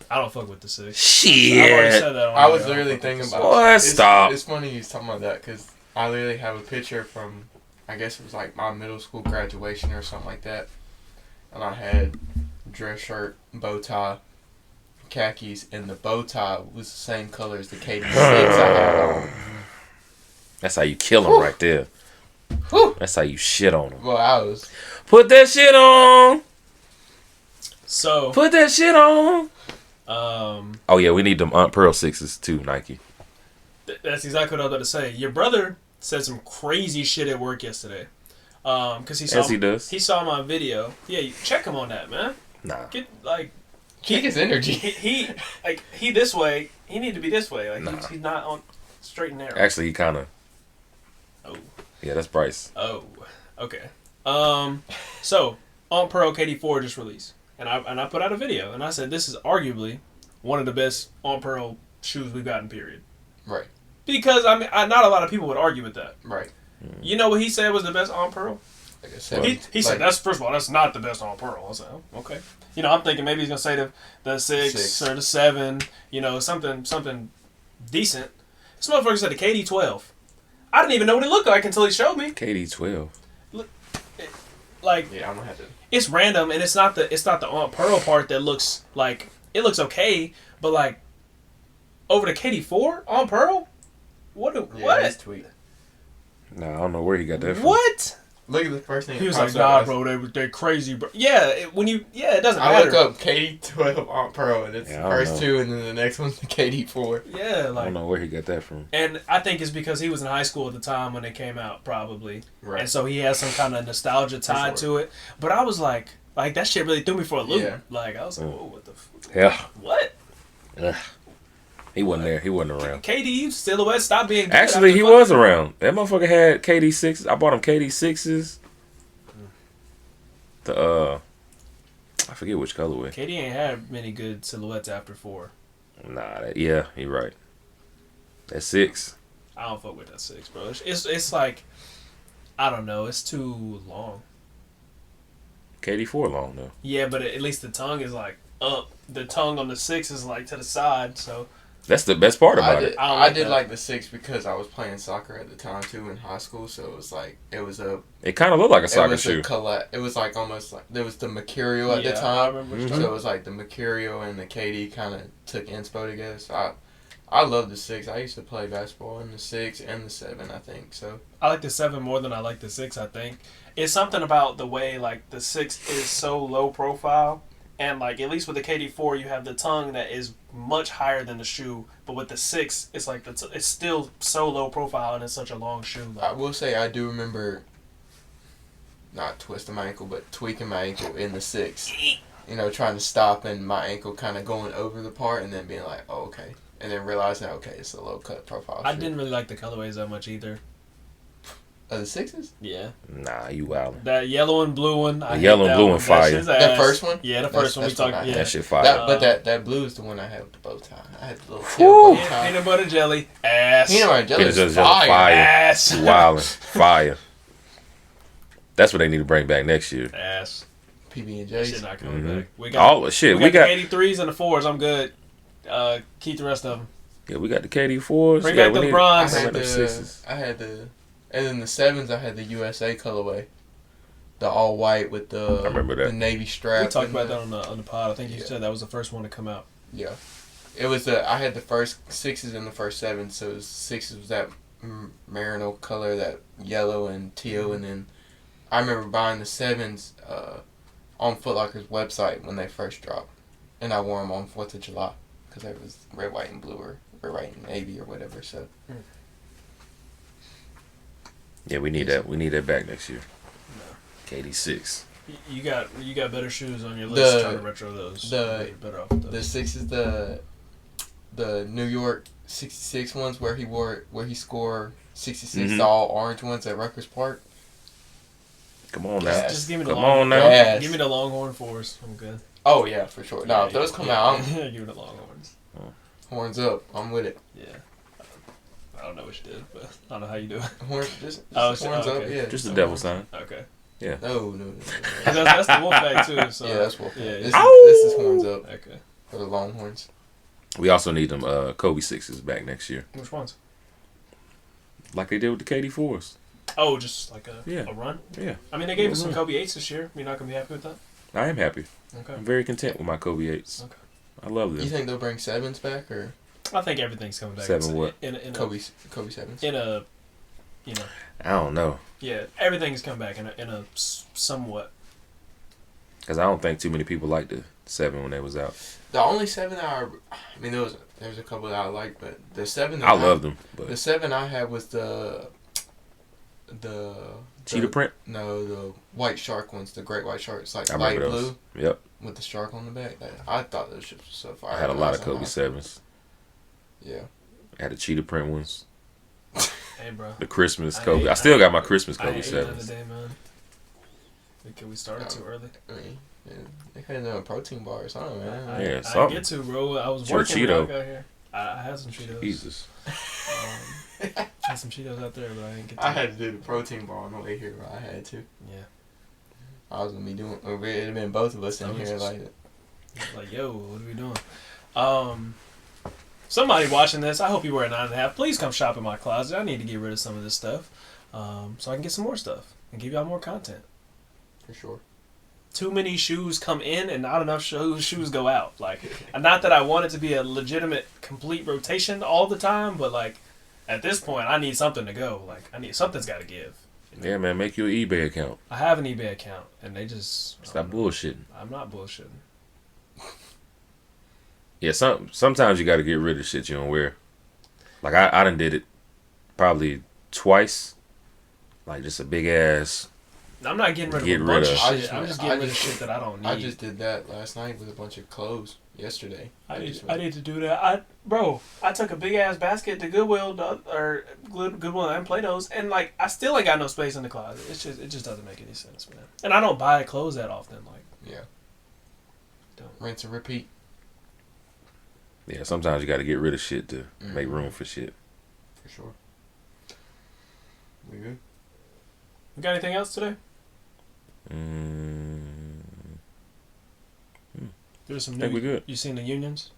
Speaker 2: I don't fuck with the 6.
Speaker 3: Shit.
Speaker 2: I've already said that.
Speaker 4: I was literally thinking about.
Speaker 3: What? Stop.
Speaker 4: It's funny you talking about that because I literally have a picture from, I guess it was like my middle school graduation or something like that, and I had dress shirt, bow tie, khakis, and the bow tie was the same color as the KD 6 I had on.
Speaker 3: That's how you kill them right there.
Speaker 4: Whew.
Speaker 3: That's how you shit on them.
Speaker 4: Well, I was.
Speaker 3: Put that shit on.
Speaker 2: So.
Speaker 3: Put that shit on.
Speaker 2: Oh
Speaker 3: yeah, we need them Aunt Pearl 6s too, Nike.
Speaker 2: That's exactly what I was about to say. Your brother said some crazy shit at work yesterday. Cause he saw my video. Yeah, you check him on that, man.
Speaker 3: Nah.
Speaker 4: Keep his energy.
Speaker 2: He this way. He need to be this way. Like he's not on straight and narrow.
Speaker 3: Actually, he kind of.
Speaker 2: Oh.
Speaker 3: Yeah, that's Bryce.
Speaker 2: Oh. Okay. So Aunt Pearl KD4 just released, and I put out a video, and I said this is arguably one of the best Aunt Pearl shoes we've gotten. Period.
Speaker 4: Right.
Speaker 2: Because not a lot of people would argue with that.
Speaker 4: Right.
Speaker 2: You know what he said was the best Aunt Pearl?
Speaker 4: Like I said,
Speaker 2: he said that's first of all that's not the best Aunt Pearl. I was like, oh, okay. You know, I'm thinking maybe he's gonna say the 6 or the 7. You know, something decent. This motherfucker said the KD12. I didn't even know what it looked like until he showed me.
Speaker 3: KD12.
Speaker 2: Yeah,
Speaker 4: I'm gonna have to.
Speaker 2: It's random, and it's not the Aunt Pearl part that looks like it looks okay, but like over the KD4 Aunt Pearl. What?
Speaker 4: His tweet.
Speaker 3: Nah, I don't know where he got that from.
Speaker 2: What?
Speaker 4: Look at the first thing.
Speaker 2: He was like, nah, bro, they're crazy, bro. Yeah, it doesn't matter.
Speaker 4: I look up KD12 Aunt Pearl, and it's the first 2, and then the next one's the KD4.
Speaker 2: Yeah,
Speaker 3: I don't know where he got that from.
Speaker 2: And I think it's because he was in high school at the time when they came out, probably.
Speaker 4: Right.
Speaker 2: And so he has some kind of nostalgia tied to it. But I was like that shit really threw me for a loop. Yeah. Like, I was like, whoa, what the fuck?
Speaker 3: Yeah.
Speaker 2: What?
Speaker 3: Ugh. He wasn't there. He wasn't around.
Speaker 2: KD silhouette stopped being good.
Speaker 3: Actually, he was around. That motherfucker had KD 6s. I bought him KD 6s. I forget which colorway.
Speaker 2: KD ain't had many good silhouettes after 4.
Speaker 3: Nah, yeah, you're right. That 6.
Speaker 2: I don't fuck with that 6, bro. It's like, I don't know. It's too long.
Speaker 3: KD4 long though.
Speaker 2: Yeah, but at least the tongue is like up. The tongue on the 6 is like to the side, so.
Speaker 3: That's the best part about it.
Speaker 2: I
Speaker 4: did
Speaker 2: that.
Speaker 4: like the 6 because I was playing soccer at the time too in high school, so it was like
Speaker 3: It kind of looked like a soccer shoe.
Speaker 4: It was like almost like there was the Mercurial at the
Speaker 2: I
Speaker 4: time,
Speaker 2: remember.
Speaker 4: so it was like the Mercurial and the KD kind of took inspo together. So I love the 6. I used to play basketball in the 6 and the 7, I think. So
Speaker 2: I like the 7 more than I like the 6. I think it's something about the way like the 6 is so low profile. And, like, at least with the KD4, you have the tongue that is much higher than the shoe. But with the 6, it's like it's still so low profile and it's such a long shoe. Like.
Speaker 4: I will say I do remember not twisting my ankle, but tweaking my ankle in the 6. You know, trying to stop and my ankle kind of going over the part and then being like, oh, okay. And then realizing, okay, it's a low cut profile
Speaker 2: I
Speaker 4: shoe.
Speaker 2: didn't really like the colorways that much either.
Speaker 4: The 6s?
Speaker 2: Yeah.
Speaker 3: Nah, you wildin'.
Speaker 2: That yellow and blue one.
Speaker 3: The yellow and blue one fire.
Speaker 4: The first one?
Speaker 2: Yeah, the first one we talked. Yeah.
Speaker 3: That shit fire.
Speaker 4: That blue is the one I had with the bow tie. I had the little tail bow tie.
Speaker 2: Peanut butter jelly. Ass.
Speaker 4: Peanut butter jelly
Speaker 3: Peanut
Speaker 4: is
Speaker 3: butter jelly,
Speaker 4: fire.
Speaker 2: Ass.
Speaker 3: You wildin'. Fire. That's what they need to bring back next year.
Speaker 2: Ass.
Speaker 4: PB and
Speaker 2: That shit
Speaker 4: J's.
Speaker 2: not coming
Speaker 3: Mhm.
Speaker 2: back. We got
Speaker 3: We
Speaker 2: the
Speaker 3: got
Speaker 2: 83s and the 4s. I'm good. Keep the rest of them.
Speaker 3: yeah, we got the KD4s.
Speaker 2: Bring
Speaker 3: yeah,
Speaker 2: back
Speaker 3: we
Speaker 2: the
Speaker 3: need-
Speaker 2: bronze.
Speaker 3: I got the 6s.
Speaker 4: And then the 7s, I had the USA colorway. The all white with the,
Speaker 3: I remember that.
Speaker 4: the navy strap.
Speaker 2: We talked
Speaker 4: and
Speaker 2: about
Speaker 4: the-
Speaker 2: that on the pod. I think you
Speaker 4: Yeah.
Speaker 2: said that was the first one to come out.
Speaker 4: Yeah. It was I had the first 6s and the first 7s, so it was 6s was that merino color, that yellow and teal, and then I remember buying the 7s on Foot Locker's website when they first dropped, and I wore them on 4th of July because it was red, white, and blue, or red, white, and navy, or whatever, so.
Speaker 3: Yeah, we need that. We need that back next year. KD6.
Speaker 2: You got better shoes on your list. Trying to retro those.
Speaker 4: the-
Speaker 2: You're better off with
Speaker 4: The
Speaker 2: those.
Speaker 4: 6s, the New York 66 ones where he scored 66,
Speaker 3: Mhm.
Speaker 4: the all orange ones at Rutgers Park.
Speaker 3: Come on now.
Speaker 4: Yes.
Speaker 2: Just give me the
Speaker 3: Come
Speaker 2: long,
Speaker 3: on now.
Speaker 4: Yes.
Speaker 2: Give me the Longhorn 4s. I'm good.
Speaker 4: Oh yeah, for sure. No, if those come out, I'm
Speaker 2: give me the Longhorns.
Speaker 4: horns up. I'm with it.
Speaker 2: Yeah. I don't know what you did, but I don't know how you do it.
Speaker 4: Horns, just
Speaker 2: Oh, so-
Speaker 4: horns up.
Speaker 2: okay.
Speaker 4: Yeah,
Speaker 3: Just the
Speaker 4: some
Speaker 3: devil
Speaker 4: horns.
Speaker 3: sign.
Speaker 2: Okay.
Speaker 4: No.
Speaker 2: That's the wolf pack too. So.
Speaker 4: Yeah, that's Wolfpack.
Speaker 2: Yeah.
Speaker 4: This,
Speaker 2: yeah.
Speaker 4: this is horns up
Speaker 2: Okay.
Speaker 4: for the Longhorns.
Speaker 3: We also need them Kobe 6s back next year.
Speaker 2: Which ones?
Speaker 3: Like they did with the KD4s.
Speaker 2: Oh, just like a
Speaker 3: Yeah.
Speaker 2: run?
Speaker 3: Yeah.
Speaker 2: I mean, they gave us some
Speaker 3: Mhm.
Speaker 2: Kobe 8s this year. You're not going to be happy with that?
Speaker 3: I am happy.
Speaker 2: Okay.
Speaker 3: I'm very content with my Kobe 8s.
Speaker 2: Okay.
Speaker 3: I love
Speaker 4: You
Speaker 3: them.
Speaker 4: think they'll bring 7s back or
Speaker 2: I think everything's coming back.
Speaker 3: 7 what?
Speaker 2: In a,
Speaker 4: Kobe 7s?
Speaker 2: In a, you know,
Speaker 3: I don't know.
Speaker 2: yeah, everything's coming back in a somewhat.
Speaker 3: Because I don't think too many people liked the 7 when they was out.
Speaker 4: The only 7 I mean, there was a couple that I liked, but the 7 that
Speaker 3: I loved them. But
Speaker 4: The 7 I had was the
Speaker 3: cheetah print?
Speaker 4: No, the white shark ones, the great white shark. It's like
Speaker 3: I
Speaker 4: light
Speaker 3: remember those.
Speaker 4: blue
Speaker 3: Yep.
Speaker 4: with the shark on the back. I thought those ships were so fire.
Speaker 3: I had a
Speaker 4: when
Speaker 3: lot
Speaker 4: was
Speaker 3: of
Speaker 4: in
Speaker 3: Kobe
Speaker 4: high school.
Speaker 3: 7s.
Speaker 4: Yeah.
Speaker 3: I had the cheetah print ones.
Speaker 2: Hey, bro.
Speaker 3: The Christmas Kobe. I still got my Christmas
Speaker 2: I
Speaker 3: Kobe
Speaker 2: ate that
Speaker 3: 7s.
Speaker 2: today, man. Can we start too early?
Speaker 4: I mean, yeah, they had a protein bar or something, man.
Speaker 2: I
Speaker 3: Yeah,
Speaker 2: didn't
Speaker 3: something.
Speaker 2: get to, bro. I was
Speaker 3: Get a
Speaker 2: working when I
Speaker 3: Cheeto.
Speaker 2: got here. I had some Cheetos.
Speaker 3: Jesus.
Speaker 2: Had some Cheetos out there, but I didn't get to.
Speaker 4: I had to do the protein bar on the way here, but I had to.
Speaker 2: Yeah.
Speaker 4: I was gonna be doing. It'd have been both of us in
Speaker 2: That was
Speaker 4: here,
Speaker 2: just-
Speaker 4: like.
Speaker 2: Like, yo, what are we doing? Somebody watching this, I hope you wear a 9.5. Please come shop in my closet. I need to get rid of some of this stuff, so I can get some more stuff and give y'all more content.
Speaker 4: For sure.
Speaker 2: Too many shoes come in and not enough shoes go out. Like, not that I want it to be a legitimate, complete rotation all the time, but like, at this point, I need something to go. Like, something's got to give.
Speaker 3: Yeah, man. Make your eBay account.
Speaker 2: I have an eBay account, and they just
Speaker 3: Stop bullshitting.
Speaker 2: I'm not bullshitting.
Speaker 3: Yeah, sometimes you got to get rid of shit you don't wear. Like, I done did it probably twice. Like, just a big ass
Speaker 2: I'm not getting rid of
Speaker 3: Get
Speaker 2: a
Speaker 3: rid
Speaker 2: bunch
Speaker 3: of-
Speaker 2: of
Speaker 4: I
Speaker 2: shit.
Speaker 4: just-
Speaker 2: I'm just
Speaker 4: I
Speaker 2: getting rid of
Speaker 4: just-
Speaker 2: shit that I don't need.
Speaker 4: I just did that last night with a bunch of clothes yesterday.
Speaker 2: I need to do that. I took a big ass basket to Goodwill Goodwill and Plato's, and like I still ain't got no space in the closet. It just doesn't make any sense, man. And I don't buy clothes that often. Like don't.
Speaker 4: Rinse and repeat.
Speaker 3: Yeah, sometimes you got to get rid of shit to make room for shit.
Speaker 4: For sure. We good?
Speaker 2: You got anything else today? There's some
Speaker 3: I think
Speaker 2: new.
Speaker 3: we good.
Speaker 2: You seen the unions?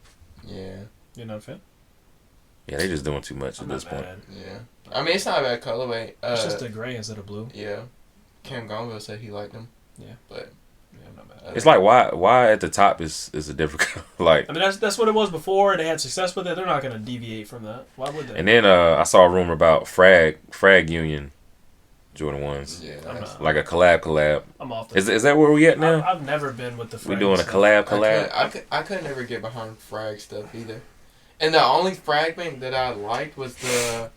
Speaker 4: Yeah.
Speaker 2: You're not a fan?
Speaker 3: Yeah, they just doing too much
Speaker 2: I'm
Speaker 3: at this
Speaker 2: not
Speaker 3: point.
Speaker 2: mad.
Speaker 4: Yeah. I mean, it's not a bad colorway.
Speaker 2: It's just the gray instead of blue.
Speaker 4: Yeah. Cam Gonville said he liked them.
Speaker 2: Yeah.
Speaker 4: But
Speaker 2: Yeah, I'm not mad.
Speaker 3: It's like why at the top is a different color? Like,
Speaker 2: I mean, that's what it was before. They had success with it. They're not going to deviate from that. Why would they?
Speaker 3: and then I saw a rumor about Frag Union Jordan ones,
Speaker 4: yeah,
Speaker 2: I'm
Speaker 4: that's,
Speaker 2: not-
Speaker 3: like a collab.
Speaker 2: I'm off the.
Speaker 3: Is that where we at now?
Speaker 2: I've never been with the.
Speaker 3: We
Speaker 2: Frag
Speaker 3: doing a
Speaker 2: stuff.
Speaker 3: collab.
Speaker 4: I could never get behind frag stuff either. And the only fragment that I liked was the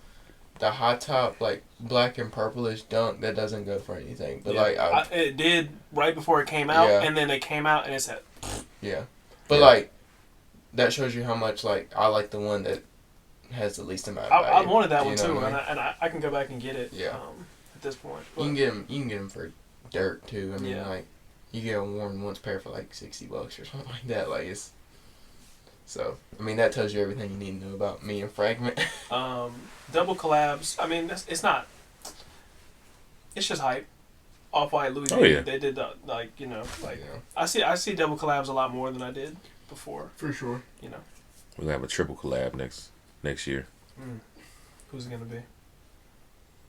Speaker 4: high top, like black and purplish dunk that doesn't go for anything. But
Speaker 2: Yeah. It did right before it came out,
Speaker 4: Yeah.
Speaker 2: and then it came out and it said.
Speaker 4: yeah. But
Speaker 3: Yeah.
Speaker 4: like that shows you how much like I like the one that has the least amount of
Speaker 2: I
Speaker 4: value.
Speaker 2: wanted that
Speaker 4: You
Speaker 2: one
Speaker 4: know
Speaker 2: too,
Speaker 4: what I mean?
Speaker 2: and I can go back and get it.
Speaker 4: Yeah.
Speaker 2: At this point,
Speaker 4: You can get them for dirt too. I mean,
Speaker 2: Yeah.
Speaker 4: like you get a worn once pair for like $60 or something like that. Like it's. So I mean that tells you everything you need to know about me and Fragment.
Speaker 2: double collabs. I mean, it's not. It's just hype. Off-White, Louis V.
Speaker 3: Oh, yeah.
Speaker 2: They did the like
Speaker 4: Yeah.
Speaker 2: I see double collabs a lot more than I did before.
Speaker 4: For sure.
Speaker 2: You know,
Speaker 3: We'll have a triple collab next year.
Speaker 2: who's it gonna be?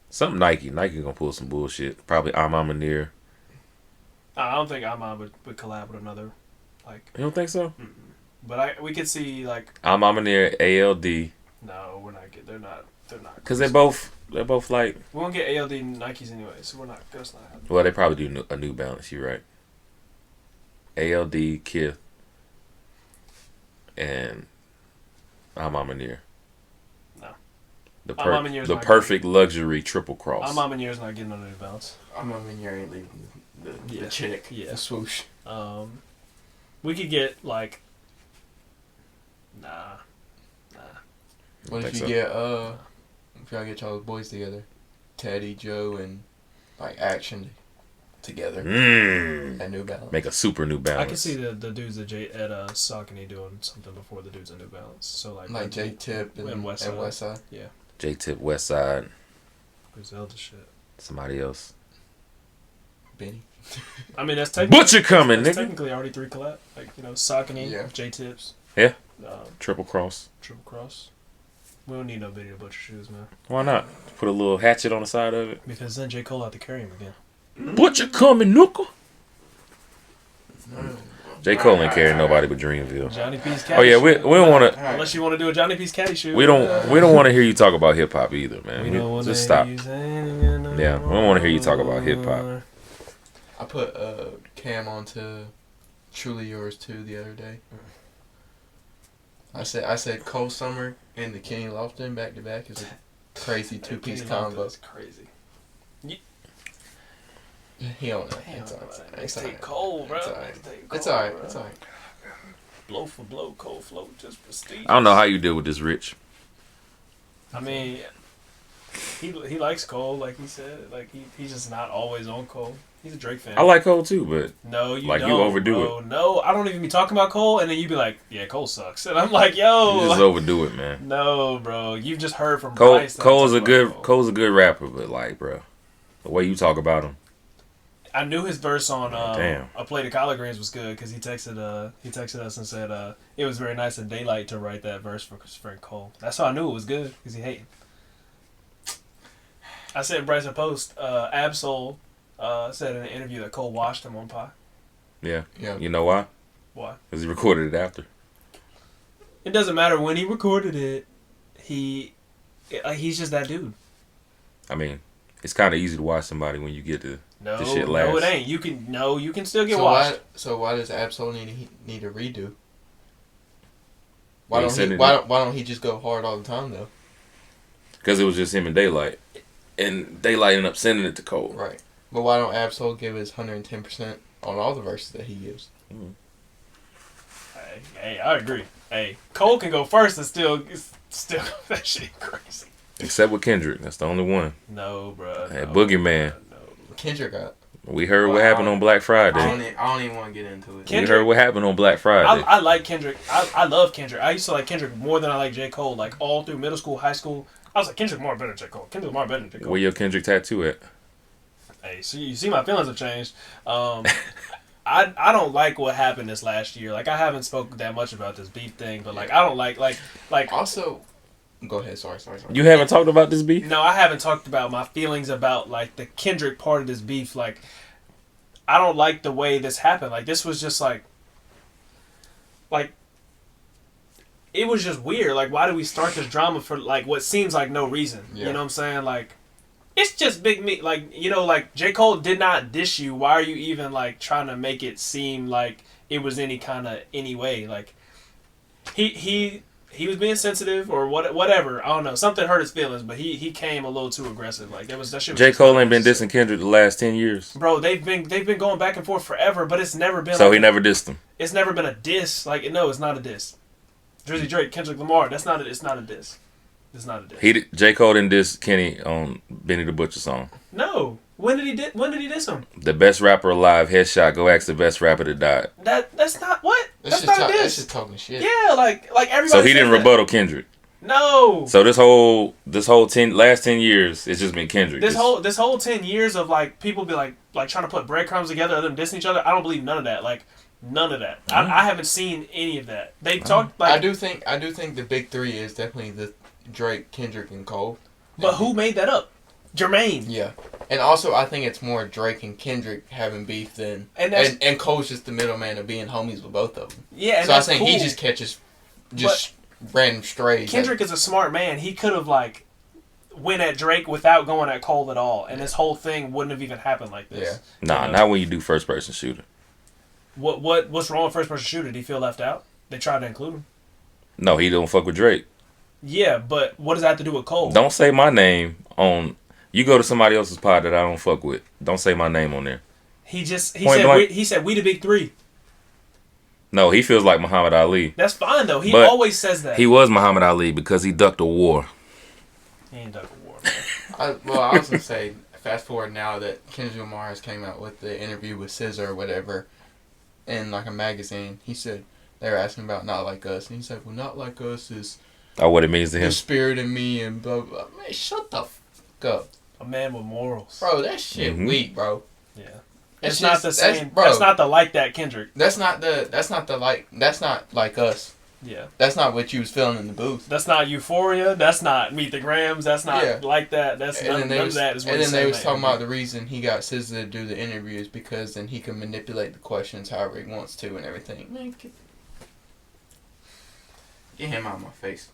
Speaker 3: Something Nike. Nike gonna pull some bullshit. Probably I'm near.
Speaker 2: I don't think Amon would collab with another. Like,
Speaker 3: You don't think so?
Speaker 2: but we could see like.
Speaker 3: I'm near ALD.
Speaker 2: No, we're not. They're not. They're not.
Speaker 3: Cause they're both like.
Speaker 2: We won't get ALD Nikes anyway, so we're not. That's not happening.
Speaker 3: Well, they probably do a New Balance. You're right. ALD, Kith, and I'm near.
Speaker 2: No.
Speaker 3: The
Speaker 2: I'm Near's
Speaker 3: the
Speaker 2: not
Speaker 3: perfect luxury triple cross.
Speaker 2: I'm Year's not getting on the New Balance.
Speaker 4: I'm in here ain't leaving the
Speaker 2: Yeah.
Speaker 4: check.
Speaker 2: Yeah.
Speaker 4: The swoosh.
Speaker 2: We could get like. Nah.
Speaker 4: What if
Speaker 3: think
Speaker 4: you
Speaker 3: so.
Speaker 4: get if y'all get y'all's boys together, Teddy, Joe, and like Action together at New Balance.
Speaker 3: Make a super New Balance.
Speaker 2: I can see the dudes at Saucony doing something before the dudes at New Balance. So like
Speaker 4: J Tip and
Speaker 2: and Westside.
Speaker 4: Westside.
Speaker 3: J-Tip, Westside,
Speaker 2: Griselda shit.
Speaker 3: somebody else.
Speaker 4: Benny.
Speaker 2: I mean that's technically
Speaker 3: Butcher coming,
Speaker 2: that's
Speaker 3: nigga.
Speaker 2: technically already 3 collab. Like Saucony,
Speaker 4: Yeah.
Speaker 2: J Tips,
Speaker 3: Yeah.
Speaker 2: um,
Speaker 3: Triple cross.
Speaker 2: Triple Cross. We don't need no Benny the Butcher shoes, man.
Speaker 3: Why not? Put a little hatchet on the side of it.
Speaker 2: Because then J Cole had to carry him again.
Speaker 3: Butcher coming, knuckle. J. Cole ain't carrying nobody but Dreamville.
Speaker 2: Johnny P's
Speaker 3: Oh
Speaker 2: caddy
Speaker 3: yeah, we
Speaker 2: shoe.
Speaker 3: don't want to.
Speaker 2: Unless you want to do a Johnny P's caddy shoe.
Speaker 3: We don't want to hear you talk about hip hop either, man.
Speaker 2: We don't want
Speaker 3: Just stop.
Speaker 2: Yeah,
Speaker 3: Yeah, we don't want to hear you talk about hip hop.
Speaker 4: I put Cam onto Truly Yours too the other day. I said Cole Summer and the Kenny Lofton back to back is a crazy 2-piece combo.
Speaker 2: That's crazy.
Speaker 4: He don't know.
Speaker 2: Damn,
Speaker 4: It's alright.
Speaker 2: It's
Speaker 4: It's
Speaker 2: take
Speaker 4: alright.
Speaker 2: Cole, bro.
Speaker 4: It's alright.
Speaker 2: Take
Speaker 4: It's
Speaker 2: Cole,
Speaker 4: alright.
Speaker 2: bro.
Speaker 4: It's alright.
Speaker 2: Blow for blow, Cole flow, just prestige.
Speaker 3: I don't know how you deal with this, Rich.
Speaker 2: I mean, he likes Cole, like he said. Like he's just not always on Cole. He's a Drake fan.
Speaker 3: I like Cole too, but
Speaker 2: No, you
Speaker 3: like, you
Speaker 2: don't,
Speaker 3: overdo
Speaker 2: bro. No, I don't even be talking about Cole, and then you be like, "Yeah, Cole sucks," and I'm like, "Yo,
Speaker 3: you just overdo it, man.
Speaker 2: no, bro. You've just heard from Bryce that I
Speaker 3: Cole's
Speaker 2: talk
Speaker 3: a
Speaker 2: about
Speaker 3: good
Speaker 2: Cole.
Speaker 3: Cole's a good rapper, but like, bro, the way you talk about him,
Speaker 2: I knew his verse on
Speaker 3: Damn.
Speaker 2: "A Plate of Collard Greens" was good because he texted us and said it was very nice of Daylight to write that verse for his friend Cole. That's how I knew it was good because he hating. I sent Bryce a post. Absol said in an interview that Cole washed him on Pie.
Speaker 3: yeah.
Speaker 4: Yeah.
Speaker 3: You know why?
Speaker 2: Why?
Speaker 3: Because he recorded it after.
Speaker 2: It doesn't matter when he recorded it. He's just that dude.
Speaker 3: I mean, it's kind of easy to watch somebody when you get to
Speaker 2: No,
Speaker 3: the shit
Speaker 2: no,
Speaker 3: last.
Speaker 2: it ain't. You can still get
Speaker 4: So
Speaker 2: washed.
Speaker 4: why does Absol need a redo?
Speaker 3: Yeah, he said it-
Speaker 4: Why don't he just go hard all the time though?
Speaker 3: Because it was just him and Daylight, and Daylight ended up sending it to Cole.
Speaker 4: Right. But why don't Absol give his 110% on all the verses that he gives?
Speaker 2: Hey, I agree. Hey, Cole can go first and still that shit crazy.
Speaker 3: Except with Kendrick. That's the only one.
Speaker 2: No, bro.
Speaker 3: Hey,
Speaker 2: no,
Speaker 3: Boogeyman.
Speaker 2: No.
Speaker 4: Kendrick got.
Speaker 3: We heard what happened on Black Friday.
Speaker 4: I don't even want to get into it.
Speaker 3: We heard what happened on Black Friday.
Speaker 2: I like Kendrick. I love Kendrick. I used to like Kendrick more than I like J. Cole. Like all through middle school, high school, I was like Kendrick more better than J. Cole. Kendrick more better than J. Cole.
Speaker 3: Where your Kendrick tattoo at?
Speaker 2: Hey, so you see my feelings have changed. I don't like what happened this last year. Like I haven't spoken that much about this beef thing, but like I don't like.
Speaker 4: Also, go ahead. Sorry.
Speaker 3: You haven't talked about this beef?
Speaker 2: No, I haven't talked about my feelings about like the Kendrick part of this beef. Like I don't like the way this happened. Like this was just like it was just weird. Like why did we start this drama for like what seems like no reason?
Speaker 4: Yeah.
Speaker 2: You know what I'm saying? Like it's just Big Me. Like, you know, like J. Cole did not diss you. Why are you even like trying to make it seem like it was any kind of any way? Like he was being sensitive or whatever. I don't know. Something hurt his feelings, but he came a little too aggressive. Like that shit.
Speaker 3: J. Cole ain't been dissing Kendrick the last 10 years.
Speaker 2: Bro, they've been going back and forth forever, but it's never been.
Speaker 3: So
Speaker 2: like
Speaker 3: he never dissed him.
Speaker 2: It's never been a diss. Like no, it's not a diss. Drizzy Drake, Kendrick Lamar. It's not a diss. It's not a diss.
Speaker 3: J. Cole didn't diss Kenny on Benny the Butcher song.
Speaker 2: No. When did he diss him?
Speaker 3: The best rapper alive, headshot, go ask the best rapper that died.
Speaker 2: That's not what? That's not a diss.
Speaker 4: That's just talking shit.
Speaker 2: Yeah, like everybody.
Speaker 3: So he didn't
Speaker 2: says that.
Speaker 3: rebuttal Kendrick.
Speaker 2: No.
Speaker 3: So this whole last 10 years, it's just been Kendrick.
Speaker 2: This whole 10 years of like people be like trying to put breadcrumbs together, other than dissing each other. I don't believe none of that. Like none of that. I haven't seen any of that. They talked like
Speaker 4: I do think the big three is definitely the Drake, Kendrick, and Cole.
Speaker 2: But who made that up? Jermaine.
Speaker 4: Yeah, and also I think it's more Drake and Kendrick having beef than and Cole's just the middleman of being homies with both of them.
Speaker 2: Yeah, and
Speaker 4: so
Speaker 2: that's
Speaker 4: I think
Speaker 2: cool.
Speaker 4: he just catches random strays.
Speaker 2: Kendrick is a smart man. He could have like went at Drake without going at Cole at all, and this whole thing wouldn't have even happened like this.
Speaker 4: Yeah.
Speaker 3: Nah, not when you do first person shooter.
Speaker 2: What's wrong with first person shooter? Did he feel left out? They tried to include him.
Speaker 3: No, he don't fuck with Drake.
Speaker 2: Yeah, but what does that have to do with Cole?
Speaker 3: Don't say my name on. You go to somebody else's pod that I don't fuck with. Don't say my name on there.
Speaker 2: He said we the big three.
Speaker 3: No, he feels like Muhammad Ali.
Speaker 2: That's fine though. He
Speaker 3: But
Speaker 2: always says that.
Speaker 3: He was Muhammad Ali because he ducked a war.
Speaker 2: He ain't ducked a war.
Speaker 4: I was gonna say, fast forward now that Kendrick Lamar has came out with the interview with SZA or whatever, in like a magazine. He said they were asking about Not Like Us, and he said, "Well, Not Like Us is
Speaker 3: what it means to him.
Speaker 4: The spirit in me and blah blah." Man, shut the fuck up.
Speaker 2: A man with morals.
Speaker 4: Bro, that shit weak, bro.
Speaker 2: Yeah.
Speaker 4: It's
Speaker 2: not
Speaker 4: just,
Speaker 2: the same.
Speaker 4: bro,
Speaker 2: That's not the like that Kendrick.
Speaker 4: That's not like us.
Speaker 2: Yeah.
Speaker 4: That's not what you was feeling in the booth.
Speaker 2: That's not Euphoria. That's not Meet the Grams. That's not like that. That's none of that is what.
Speaker 4: And then they was talking about the reason he got SZA to do the interviews because then he can manipulate the questions however he wants to and everything. Man, get him out of my face.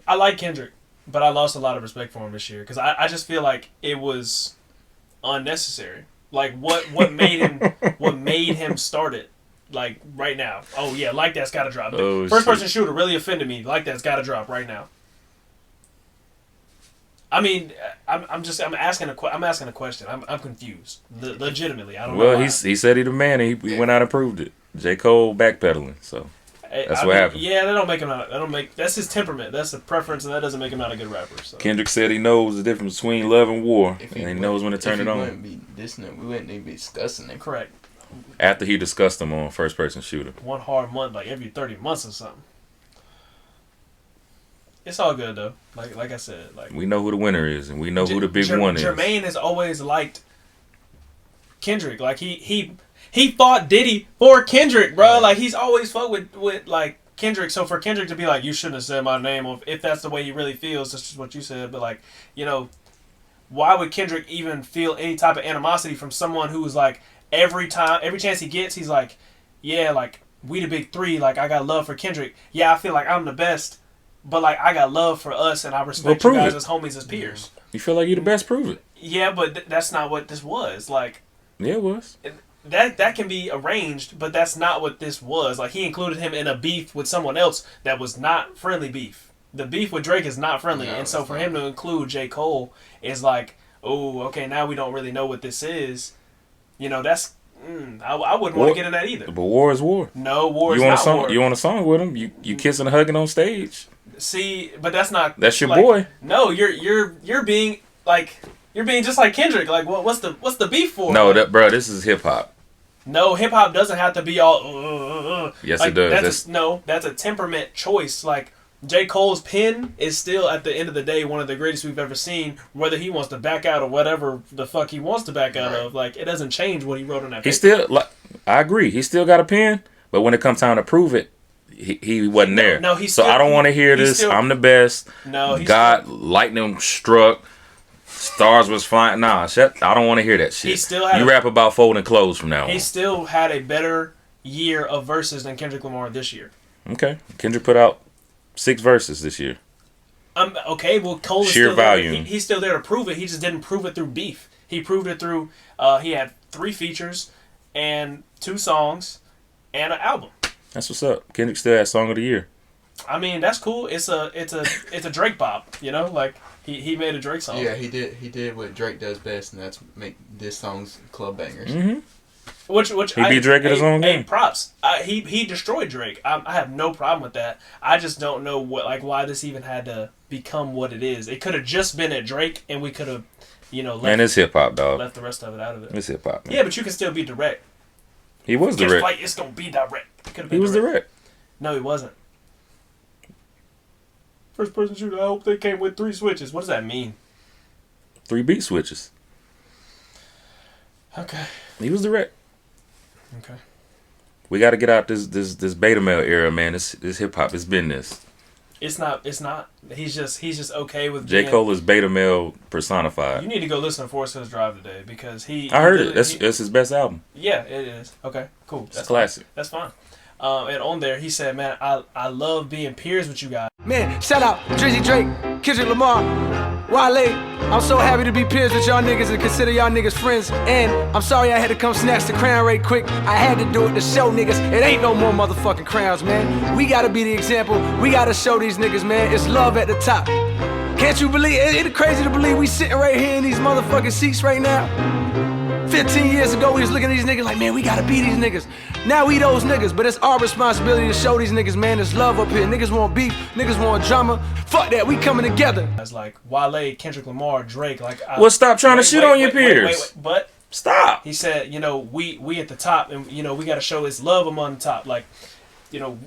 Speaker 2: I like Kendrick, but I lost a lot of respect for him this year because I just feel like it was unnecessary. Like what made him start it? Like right now. Oh yeah, like that's got to drop. First person shooter really offended me. Like that's got to drop right now. I mean, I'm asking a question. I'm confused. Legitimately, I don't know.
Speaker 3: Well, he said he the man, and he went out and proved it. J. Cole backpedaling, so that's what happened.
Speaker 2: Yeah, that don't make him out. That's his temperament. That's a preference, and that doesn't make him not a good rapper. So.
Speaker 3: Kendrick said he knows the difference between love and war, and he knows when to turn it on.
Speaker 4: We wouldn't even be discussing it.
Speaker 2: Correct.
Speaker 3: After he discussed them on first person shooter.
Speaker 2: One hard month, like every 30 months or something. It's all good though. Like I said, like
Speaker 3: we know who the winner is, and we know who the big one is.
Speaker 2: Jermaine has always liked Kendrick. Like he fought Diddy for Kendrick, bro. Like he's always fought with like Kendrick. So for Kendrick to be like, you shouldn't have said my name, if that's the way he really feels, that's just what you said. But like, you know, why would Kendrick even feel any type of animosity from someone who was like every chance he gets, he's like, yeah, like we the big three. Like I got love for Kendrick. Yeah, I feel like I'm the best. But, like, I got love for us, and I respect you guys as homies, as peers.
Speaker 3: You feel like you the best? Prove it.
Speaker 2: Yeah, but that's not what this was. Like,
Speaker 3: yeah, it was.
Speaker 2: That can be arranged, but that's not what this was. Like, he included him in a beef with someone else that was not friendly beef. The beef with Drake is not friendly, and so for him to include J. Cole is like, oh, okay, now we don't really know what this is. That's I wouldn't want to get in that either.
Speaker 3: But war is war.
Speaker 2: No, war is
Speaker 3: You want
Speaker 2: not
Speaker 3: a song?
Speaker 2: war.
Speaker 3: You want a song with him? You kissing and hugging on stage?
Speaker 2: See, but that's not.
Speaker 3: That's your
Speaker 2: like,
Speaker 3: boy.
Speaker 2: No, you're being like you're being just like Kendrick. Like, what's the beef for?
Speaker 3: No,
Speaker 2: like,
Speaker 3: bro, this is hip hop.
Speaker 2: No, hip hop doesn't have to be all.
Speaker 3: Yes,
Speaker 2: like,
Speaker 3: it does.
Speaker 2: That's a temperament choice. Like J. Cole's pen is still at the end of the day one of the greatest we've ever seen. Whether he wants to back out or whatever the fuck he wants to back out of, like it doesn't change what he wrote on that.
Speaker 3: He
Speaker 2: paper.
Speaker 3: still like. I agree. He still got a pen, but when it comes time to prove it, he wasn't there.
Speaker 2: No,
Speaker 3: so I don't want to hear this. I'm the best.
Speaker 2: No,
Speaker 3: lightning struck. Stars was flying. Nah, shit. I don't want to hear that shit.
Speaker 2: He still had
Speaker 3: you rap about folding clothes from now on.
Speaker 2: He still had a better year of verses than Kendrick Lamar this year.
Speaker 3: Okay, Kendrick put out 6 verses this year.
Speaker 2: Okay, well, Cole is
Speaker 3: Sheer
Speaker 2: still
Speaker 3: volume.
Speaker 2: there. He's still there to prove it. He just didn't prove it through beef. He proved it through. He had 3 features and 2 songs and an album.
Speaker 3: That's what's up. Kendrick still had Song of the Year.
Speaker 2: I mean, that's cool. It's a Drake pop. Like he made a Drake song.
Speaker 4: Yeah, he did what Drake does best, and that's make diss songs club bangers.
Speaker 3: Mm-hmm.
Speaker 2: Which
Speaker 3: he beat Drake at his own game.
Speaker 2: Props. He destroyed Drake. I have no problem with that. I just don't know why this even had to become what it is. It could have just been at Drake, and we could have,
Speaker 3: man, it's hip hop, dog.
Speaker 2: Left the rest of it out of it.
Speaker 3: It's hip hop.
Speaker 2: Yeah, but you can still be direct.
Speaker 3: He was direct.
Speaker 2: Like it's gonna be direct.
Speaker 3: He was direct.
Speaker 2: No, he wasn't. First person shooter. I hope they came with 3 switches. What does that mean?
Speaker 3: 3 beat switches.
Speaker 2: Okay.
Speaker 3: He was direct.
Speaker 2: Okay.
Speaker 3: We got to get out this beta male era, man. This hip hop. It's been this.
Speaker 2: It's not. He's just okay with.
Speaker 3: J. Cole is beta male personified.
Speaker 2: You need to go listen to Forest Hills Drive today because he.
Speaker 3: I heard it. That's his best album.
Speaker 2: Yeah, it is. Okay, cool.
Speaker 3: That's classic.
Speaker 2: Fine. That's fine. And on there, he said, "Man, I love being peers with you guys."
Speaker 9: Man, shout out Drizzy Drake, Kendrick Lamar, Wale. I'm so happy to be peers with y'all niggas and consider y'all niggas friends. And I'm sorry I had to come snatch the crown right quick. I had to do it to show niggas it ain't no more motherfucking crowns, man. We gotta be the example. We gotta show these niggas, man. It's love at the top. Can't you believe it? It's crazy to believe we sitting right here in these motherfucking seats right now. 15 years ago, we was looking at these niggas like, man, we gotta be these niggas. Now we those niggas, but it's our responsibility to show these niggas, man, there's love up here. Niggas want beef, niggas want drama. Fuck that, we coming together.
Speaker 2: As like Wale, Kendrick Lamar, Drake, like.
Speaker 3: Well, stop trying to shit on your peers.
Speaker 2: But
Speaker 3: stop.
Speaker 2: He said, we at the top, and we gotta show it's love among the top. Like, 10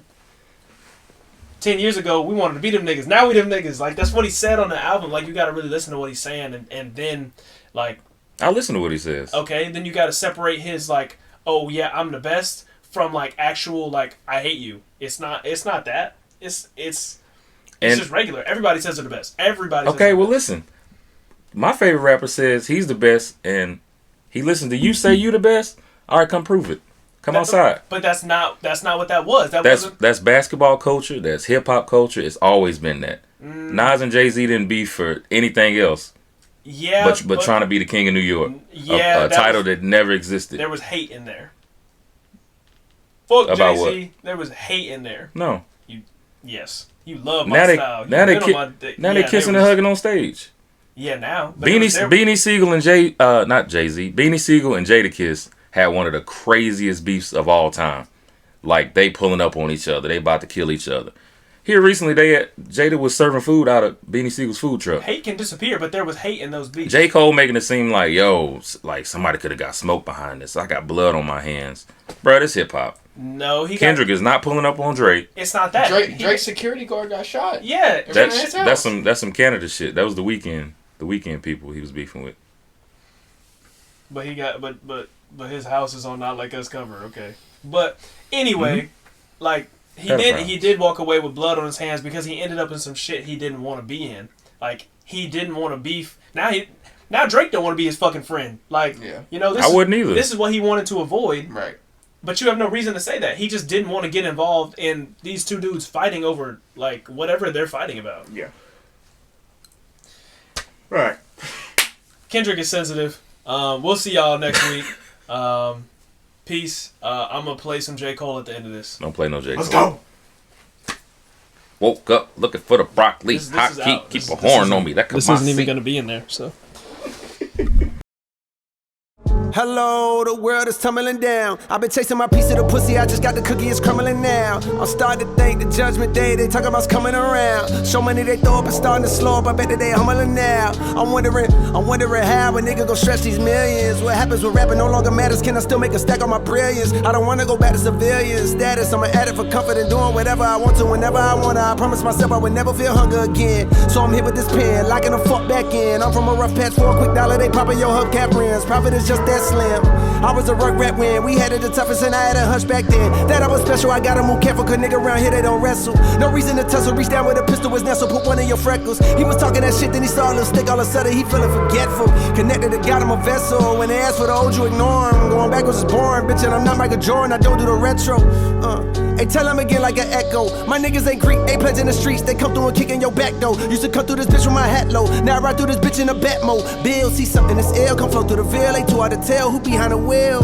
Speaker 2: years ago, we wanted to be them niggas. Now we them niggas. Like, that's what he said on the album. Like, you gotta really listen to what he's saying, and then, like.
Speaker 3: I listen to what he says.
Speaker 2: Okay, then you gotta separate his, like, oh yeah, I'm the best, from like actual, like, I hate you. It's not that. It's just regular. Everybody says they're the best. Everybody.
Speaker 3: Okay, well listen. My favorite rapper says he's the best, and he listened to you say you the best. All right, come prove it. Come outside.
Speaker 2: But that's not what that was. That's
Speaker 3: basketball culture. That's hip hop culture. It's always been that. Nas and Jay-Z didn't beef for anything else.
Speaker 2: Yeah,
Speaker 3: but trying to be the king of New York.
Speaker 2: Yeah,
Speaker 3: a title that never existed.
Speaker 2: There was hate in there. Fuck
Speaker 3: about
Speaker 2: Jay-Z.
Speaker 3: what?
Speaker 2: There was hate in there.
Speaker 3: No.
Speaker 2: Yes. You love my style.
Speaker 3: Now they kissing and hugging on stage.
Speaker 2: Yeah, now.
Speaker 3: Beanie Siegel and not Jay-Z. Beanie Siegel and Jadakiss had one of the craziest beefs of all time. Like, they pulling up on each other. They about to kill each other. Here recently, Jada was serving food out of Beanie Siegel's food truck.
Speaker 2: Hate can disappear, but there was hate in those beefs.
Speaker 3: J. Cole making it seem like, yo, like somebody could have got smoke behind this. I got blood on my hands. Bro, this hip hop.
Speaker 2: No,
Speaker 3: Kendrick is not pulling up on Drake.
Speaker 2: It's not that.
Speaker 4: Drake's security guard got shot.
Speaker 2: Yeah.
Speaker 3: That's some Canada shit. That was the weekend people he was beefing with.
Speaker 2: But he got but his house is on Not Like Us cover, okay. But anyway, like he did walk away with blood on his hands because he ended up in some shit he didn't want to be in. Like, he didn't want to beef. Now Drake don't want to be his fucking friend. Like,
Speaker 3: I wouldn't either.
Speaker 2: This is what he wanted to avoid.
Speaker 4: Right.
Speaker 2: But you have no reason to say that. He just didn't want to get involved in these two dudes fighting over, like, whatever they're fighting about.
Speaker 3: Yeah. Right.
Speaker 2: Kendrick is sensitive. We'll see y'all next week. Peace. I'm going to play some J. Cole at the end of this.
Speaker 3: Don't play no J. Cole.
Speaker 2: Let's go.
Speaker 3: Woke up looking for the broccoli. Hot keep a horn on me. That
Speaker 2: this isn't even going to be in there, so.
Speaker 9: Hello, the world is tumbling down. I've been chasing my piece of the pussy, I just got the cookie, it's crumbling now. I'm starting to think the judgment day, they talking about's coming around. So many they throw up and starting to slow up, I bet that they humbling now. I'm wondering how a nigga gon' stretch these millions. What happens when rapping no longer matters? Can I still make a stack on my brilliance? I don't wanna go back to civilian status. I'm an addict for comfort and doing whatever I want to whenever I want to. I promise myself I would never feel hunger again. So I'm here with this pen, locking the fuck back in. I'm from a rough patch for a quick dollar, they poppin' your hubcap rims. Profit is just that slim. I was a rug rat when we had it the toughest and I had a hunch back then. That I was special, I gotta move careful, cause nigga around here they don't wrestle. No reason to tussle, reach down with a pistol was nestled, put one in your freckles. He was talking that shit, then he saw a little stick, all of a sudden he feeling forgetful. Connected to God, I'm a vessel. When they ask for the old, you ignore him. Going backwards is boring, bitch, and I'm not Michael Jordan, I don't do the retro. Hey, tell him again like an echo. My niggas ain't Greek, ain't pledge in the streets. They come through and kick in your back door. Used to come through this bitch with my hat low. Now I ride through this bitch in a bat mode. Bill, see something that's ill, come flow through the veil. Ain't too hard to tell who behind the wheel.